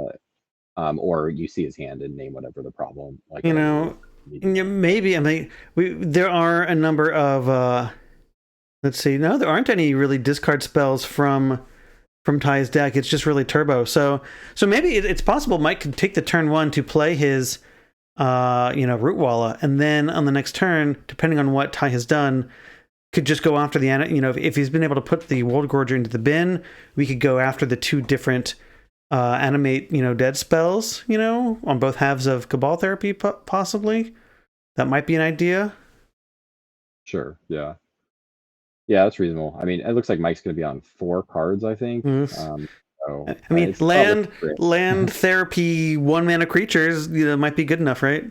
or you see his hand and name whatever the problem, like You whatever you know, need to yeah, name. maybe. I mean, there are a number of let's see. No, there aren't any really discard spells from Ty's deck. It's just really turbo. So maybe it's possible Mike could take the turn 1 to play his Root Walla, and then on the next turn, depending on what Ty has done, could just go after the if he's been able to put the World Gorger into the bin, we could go after the 2 different animate dead spells on both halves of Cabal Therapy, possibly. That might be an idea. Sure, yeah. Yeah, that's reasonable. I mean, it looks like Mike's going to be on 4 cards, I think. Mm. So I mean, it's not looking great. land therapy 1-mana creatures might be good enough, right?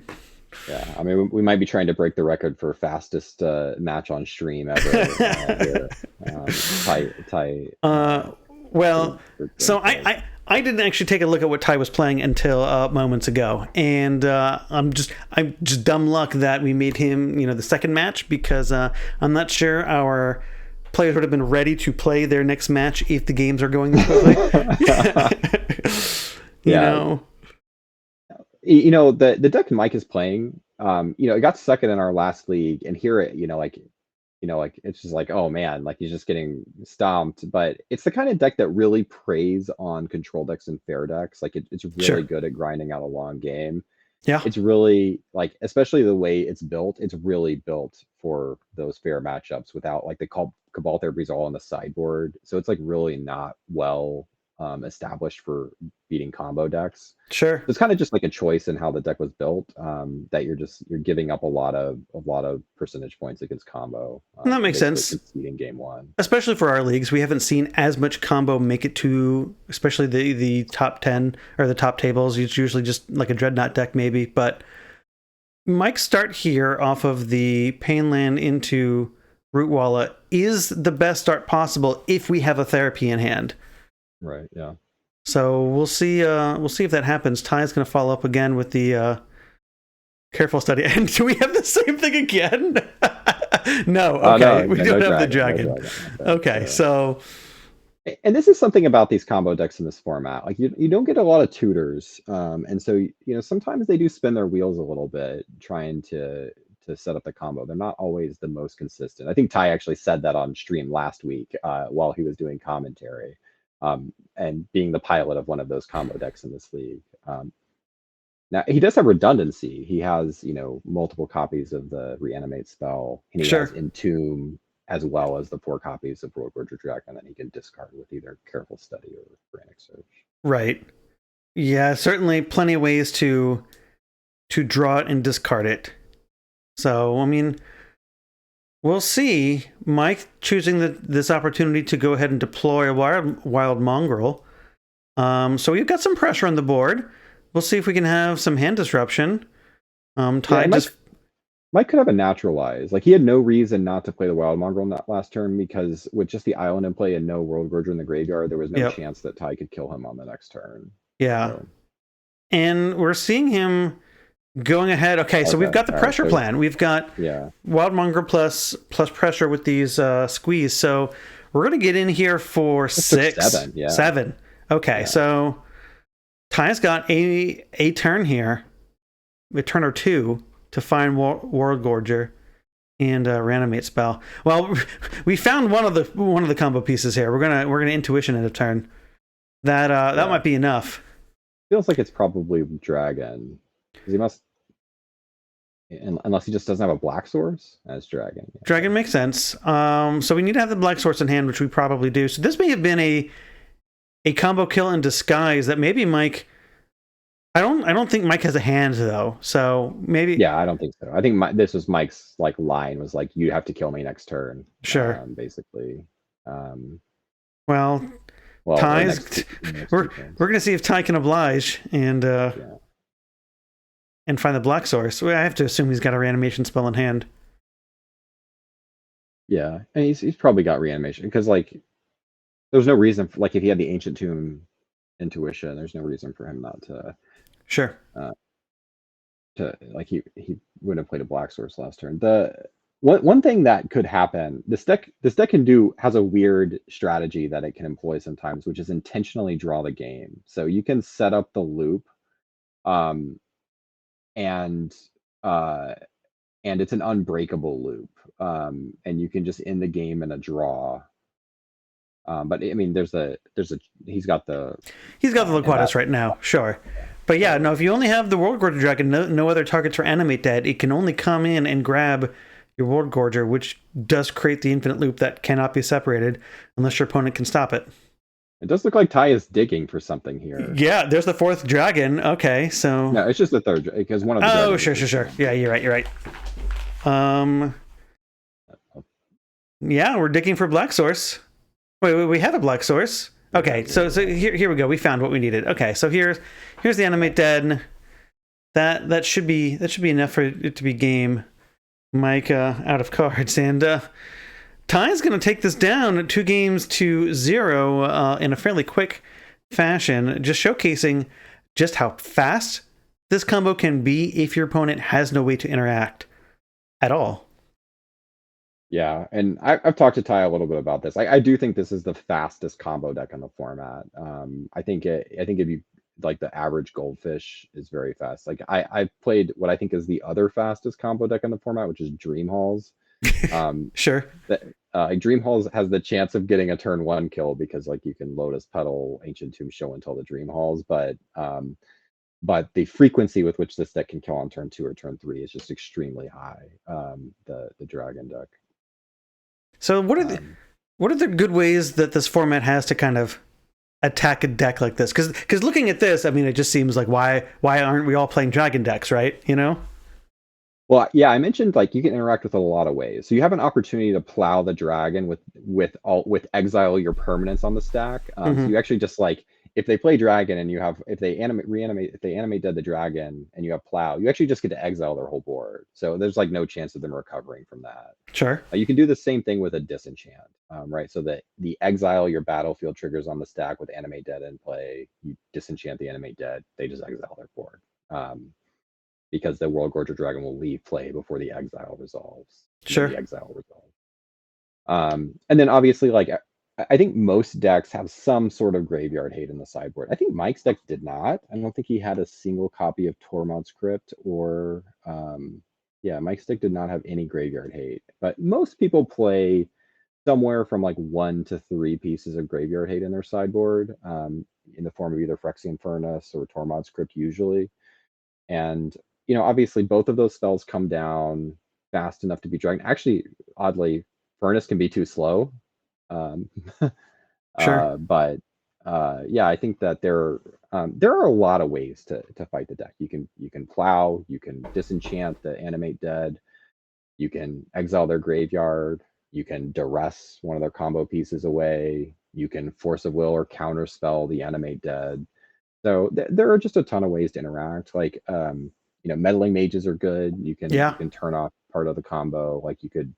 Yeah, I mean, we might be trying to break the record for fastest match on stream ever. Here. Ty. Well, so I didn't actually take a look at what Ty was playing until moments ago, and I'm just dumb luck that we made him the second match, because I'm not sure our players would have been ready to play their next match if the games are going quickly. Yeah. The deck Mike is playing, it got second in our last league, and here it's just like, oh man, like he's just getting stomped. But it's the kind of deck that really preys on control decks and fair decks. Like it's really Sure. good at grinding out a long game. Yeah. It's really like, especially the way it's built, it's really built for those fair matchups without like the Cabal Therapies all on the sideboard. So it's like really not well established for beating combo decks. Sure. So it's kind of just like a choice in how the deck was built, that you're giving up a lot of percentage points against combo. That makes sense. Conceding game 1, especially for our leagues. We haven't seen as much combo make it to, especially the top 10 or the top tables. It's usually just like a Dreadnought deck maybe, but Mike's start here off of the Painland into Root Walla is the best start possible if we have a therapy in hand. Right, yeah. So we'll see if that happens. Ty's going to follow up again with the careful study. And do we have the same thing again? No, okay. No, we don't have the dragon. Okay, so... And this is something about these combo decks in this format. Like you don't get a lot of tutors. And so, sometimes they do spin their wheels a little bit trying to set up the combo. They're not always the most consistent. I think Ty actually said that on stream last week while he was doing commentary. And being the pilot of one of those combo decks in this league. Now, he does have redundancy. He has, multiple copies of the Reanimate spell. And he has Entomb, as well as the 4 copies of World Gorger Dragon that he can discard with either Careful Study or Frantic Search. Right. Yeah, certainly plenty of ways to draw it and discard it. So, I mean... We'll see. Mike choosing this opportunity to go ahead and deploy a wild mongrel. So we've got some pressure on the board. We'll see if we can have some hand disruption. Ty Mike could have a naturalize. Like he had no reason not to play the wild mongrel in that last turn, because with just the island in play and no World Gorger in the graveyard, there was no chance that Ty could kill him on the next turn. Yeah. So. And we're seeing him going ahead. Okay, so we've got the pressure plan. We've got Wild Mongrel plus pressure with these squeeze. So we're going to get in here for 6. 7. Okay, so Ty's got a turn here, a turn or 2 to find World Gorger and Reanimate spell. Well, we found one of the combo pieces here. We're gonna intuition at a turn. That might be enough. Feels like it's probably Dragon. He must, unless he just doesn't have a black source as Dragon. Yeah. Dragon makes sense. So we need to have the black source in hand, which we probably do. So this may have been a combo kill in disguise that maybe Mike I don't think Mike has a hand though, so maybe. Yeah, I don't think so. I think this was Mike's like line was like, you have to kill me next turn, Sure. basically. Um, Well, well, or Ty's. next We're two turns. we're gonna see if Ty can oblige Yeah. and find the black source. Well, I have to assume he's got a reanimation spell in hand. Yeah, and he's probably got reanimation because like there's no reason for, like if he had the ancient tomb intuition, there's no reason for him not Sure. to like he wouldn't have played a black source last turn. The one thing that could happen, this deck has a weird strategy that it can employ sometimes, which is intentionally draw the game. So you can set up the loop, um, and uh, and it's an unbreakable loop, and you can just end the game in a draw. But I mean, he's got the Liquatus right now, sure. But yeah, no, if you only have the World Gorger Dragon, no other targets for Animate Dead, it can only come in and grab your World Gorger, which does create the infinite loop that cannot be separated unless your opponent can stop it. It does look like Ty is digging for something here. Yeah, there's the fourth dragon. Okay, so no, it's just the third because one of the. Oh, sure. Yeah, you're right. Yeah, we're digging for black source. Wait, we have a black source. Okay, so here we go. We found what we needed. Okay, so here's the Animate Dead. That should be enough for it to be game. Mike out of cards, and Ty's going to take this down 2-0 in a fairly quick fashion, just showcasing just how fast this combo can be if your opponent has no way to interact at all. Yeah, and I've talked to Ty a little bit about this. I do think this is the fastest combo deck in the format. I think if you like the average Goldfish is very fast. Like I've played what I think is the other fastest combo deck in the format, which is Dream Halls. Sure. Dream Halls has the chance of getting a turn 1 kill because like you can Lotus Petal, Ancient Tomb, Show and Tell the Dream Halls, but the frequency with which this deck can kill on turn 2 or turn 3 is just extremely high. The Dragon deck. So what are the good ways that this format has to kind of attack a deck like this? Because looking at this, I mean, it just seems like why aren't we all playing dragon decks, right? You know? Well, yeah, I mentioned like you can interact with it a lot of ways. So you have an opportunity to plow the dragon with exile your permanents on the stack. So you actually just like if they play dragon and you have if they animate dead the dragon and you have plow, you actually just get to exile their whole board. So there's like no chance of them recovering from that. Sure. You can do the same thing with a disenchant, right? So that the exile your battlefield triggers on the stack with animate dead in play, you disenchant the animate dead, they just exile their board. Because the World Gorger Dragon will leave play before the exile resolves. Sure. The exile resolves. And then obviously, like I think most decks have some sort of graveyard hate in the sideboard. I think Mike's deck did not. I don't think he had a single copy of Tormod's Crypt or Mike's deck did not have any graveyard hate. But most people play somewhere from like 1 to 3 pieces of graveyard hate in their sideboard, in the form of either Phyrexian Furnace or Tormod's Crypt usually. And obviously both of those spells come down fast enough to be dragged. Actually, oddly, Furnace can be too slow. Sure. But I think that there are a lot of ways to fight the deck. You can plow, you can disenchant the animate dead, you can exile their graveyard, you can duress one of their combo pieces away, you can force of will or counterspell the animate dead. So there are just a ton of ways to interact. Like meddling mages are good. You can turn off part of the combo. Like you could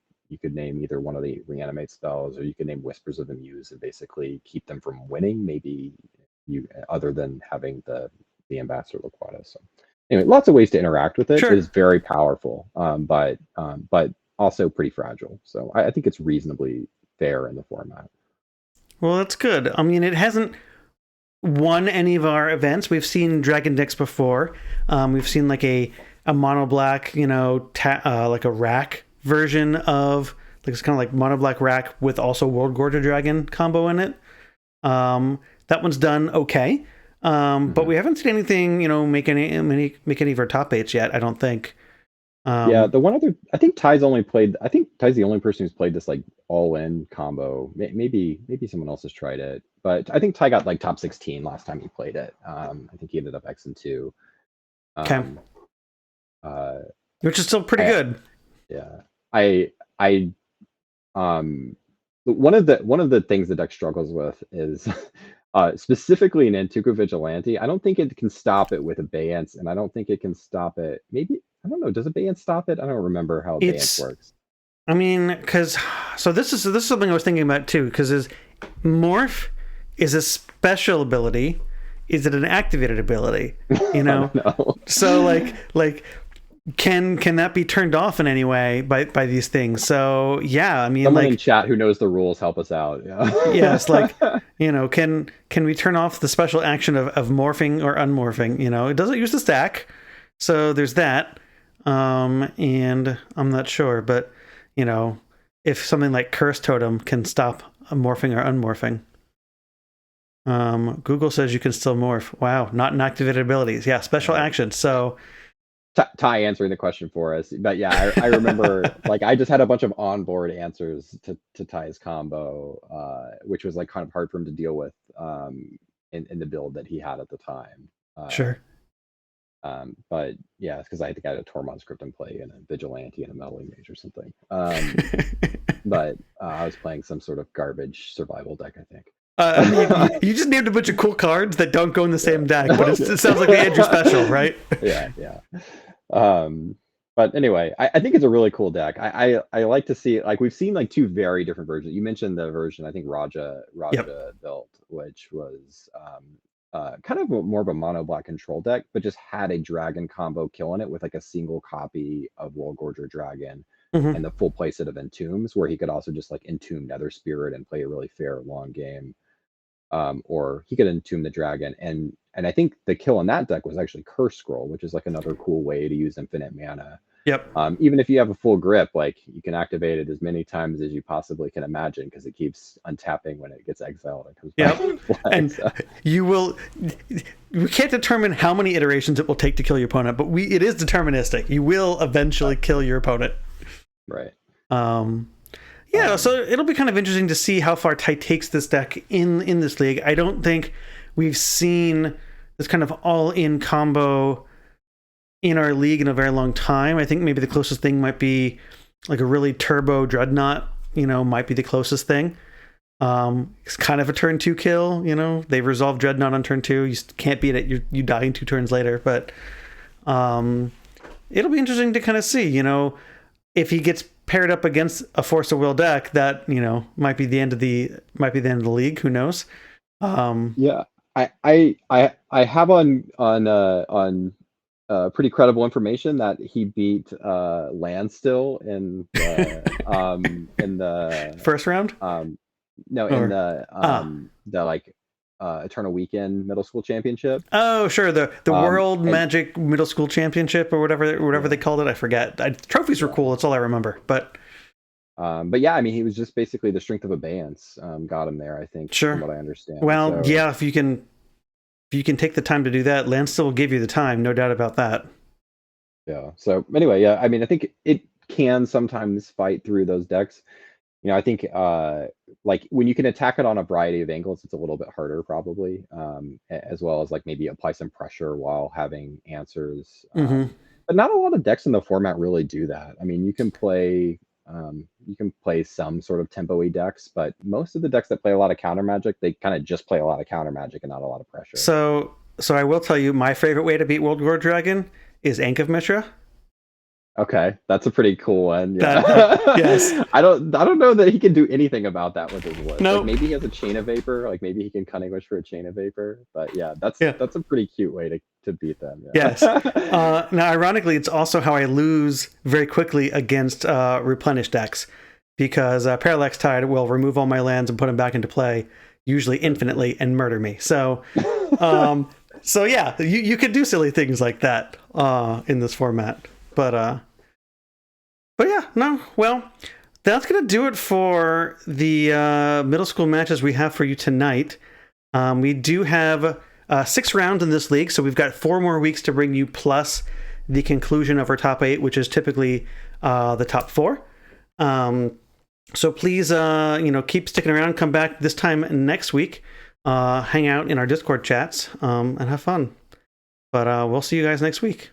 name either one of the reanimate spells, or you could name Whispers of the Muse and basically keep them from winning. Maybe other than having the Ambassador Liquatus. So anyway, lots of ways to interact with it. Sure. It is very powerful, but also pretty fragile. So I think it's reasonably fair in the format. Well, that's good. I mean, it hasn't won any of our events. We've seen dragon decks before. We've seen like a mono black, like a rack version of like it's kind of like mono black rack with also World Gorger Dragon combo in it. That one's done okay, but we haven't seen anything make any of our top 8s yet. I don't think. Yeah, the one other, I think Ty's only played, I think Ty's the only person who's played this like all-in combo. Maybe someone else has tried it, but I think Ty got like top 16 last time he played it. I think he ended up X and 2. Okay. Uh, Which is still pretty good. Yeah. I one of the things the deck struggles with is specifically in Antuco Vigilante. I don't think it can stop it with abeyance, and I don't think it can stop it. Maybe, I don't know. Does abeyance stop it? I don't remember how abeyance works. I mean, because so this is something I was thinking about too. Because is morph is a special ability? Is it an activated ability? You know. I don't know. So like. Can that be turned off in any way by these things? So yeah, I mean, someone like, in chat who knows the rules, help us out. Yeah. Yes, like, you know, can we turn off the special action of morphing or unmorphing? You know, it doesn't use the stack, so there's that. And I'm not sure, but you know, if something like Curse Totem can stop morphing or unmorphing. Google says you can still morph. Wow, not in activated abilities. Yeah, special action. So. Ty answering the question for us, but yeah, I remember like I just had a bunch of onboard answers to Ty's combo, which was like kind of hard for him to deal with in the build that he had at the time. Sure. But yeah, because I think I had a Tormod script in play and a Vigilante and a Meddling Mage or something. But I was playing some sort of garbage survival deck, I think. You just named a bunch of cool cards that don't go in the same deck, but it sounds like the Andrew special, right? Yeah. But anyway, I think it's a really cool deck. I like to see, like, we've seen like two very different versions. You mentioned the version I think Raja built, which was kind of more of a mono black control deck, but just had a dragon combo killing it with like a single copy of World Gorger Dragon and the full playset of Entombs, where he could also just like entomb Nether Spirit and play a really fair long game. Or he could entomb the dragon, and I think the kill on that deck was actually Curse Scroll, which is like another cool way to use infinite mana. Yep. Even if you have a full grip, like you can activate it as many times as you possibly can imagine, because it keeps untapping when it gets exiled and comes back. And so. We can't determine how many iterations it will take to kill your opponent, but it is deterministic. You will eventually kill your opponent. Right. Yeah, so it'll be kind of interesting to see how far Ty takes this deck in this league. I don't think we've seen this kind of all-in combo in our league in a very long time. I think maybe the closest thing might be like a really turbo Dreadnought, you know, might be the closest thing. It's kind of a turn 2 kill, you know. They resolve Dreadnought on turn 2. You can't beat it. You die in 2 turns later, but it'll be interesting to kind of see, you know, if he gets paired up against a Force of Will deck, that, you know, might be the end of the league. Who knows? Yeah, I have on pretty credible information that he beat Landstill in the first round. No, in the like Eternal Weekend Middle School Championship. Oh, sure, the World Magic Middle School Championship or whatever they called it. I forget. Trophies were cool. That's all I remember. But yeah, I mean, he was just basically the strength of abeyance got him there, I think. Sure. From what I understand. Well, so, yeah, if you can take the time to do that, Landstill will give you the time, no doubt about that. Yeah. So anyway, yeah, I mean, I think it can sometimes fight through those decks. You know, I think like when you can attack it on a variety of angles, it's a little bit harder probably, as well as like maybe apply some pressure while having answers. But not a lot of decks in the format really do that. I mean, you can play some sort of tempo-y decks, but most of the decks that play a lot of counter magic, they kind of just play a lot of counter magic and not a lot of pressure. So I will tell you, my favorite way to beat World War Dragon is Ankh of Mishra. Okay, that's a pretty cool one. Yeah. Yes. I don't know that he can do anything about that with his list. No. Like maybe he has a Chain of Vapor. Like maybe he can Cunning Wish for a Chain of Vapor. But yeah, that's a pretty cute way to beat them. Yeah. Yes. Now, ironically, it's also how I lose very quickly against Replenish decks, because Parallax Tide will remove all my lands and put them back into play, usually infinitely, and murder me. So, so yeah, you could do silly things like that in this format. But yeah, no, well, that's going to do it for the middle school matches we have for you tonight. We do have 6 rounds in this league, so we've got 4 more weeks to bring you, plus the conclusion of our top 8, which is typically the top 4. So please, keep sticking around. Come back this time next week. Hang out in our Discord chats and have fun. But we'll see you guys next week.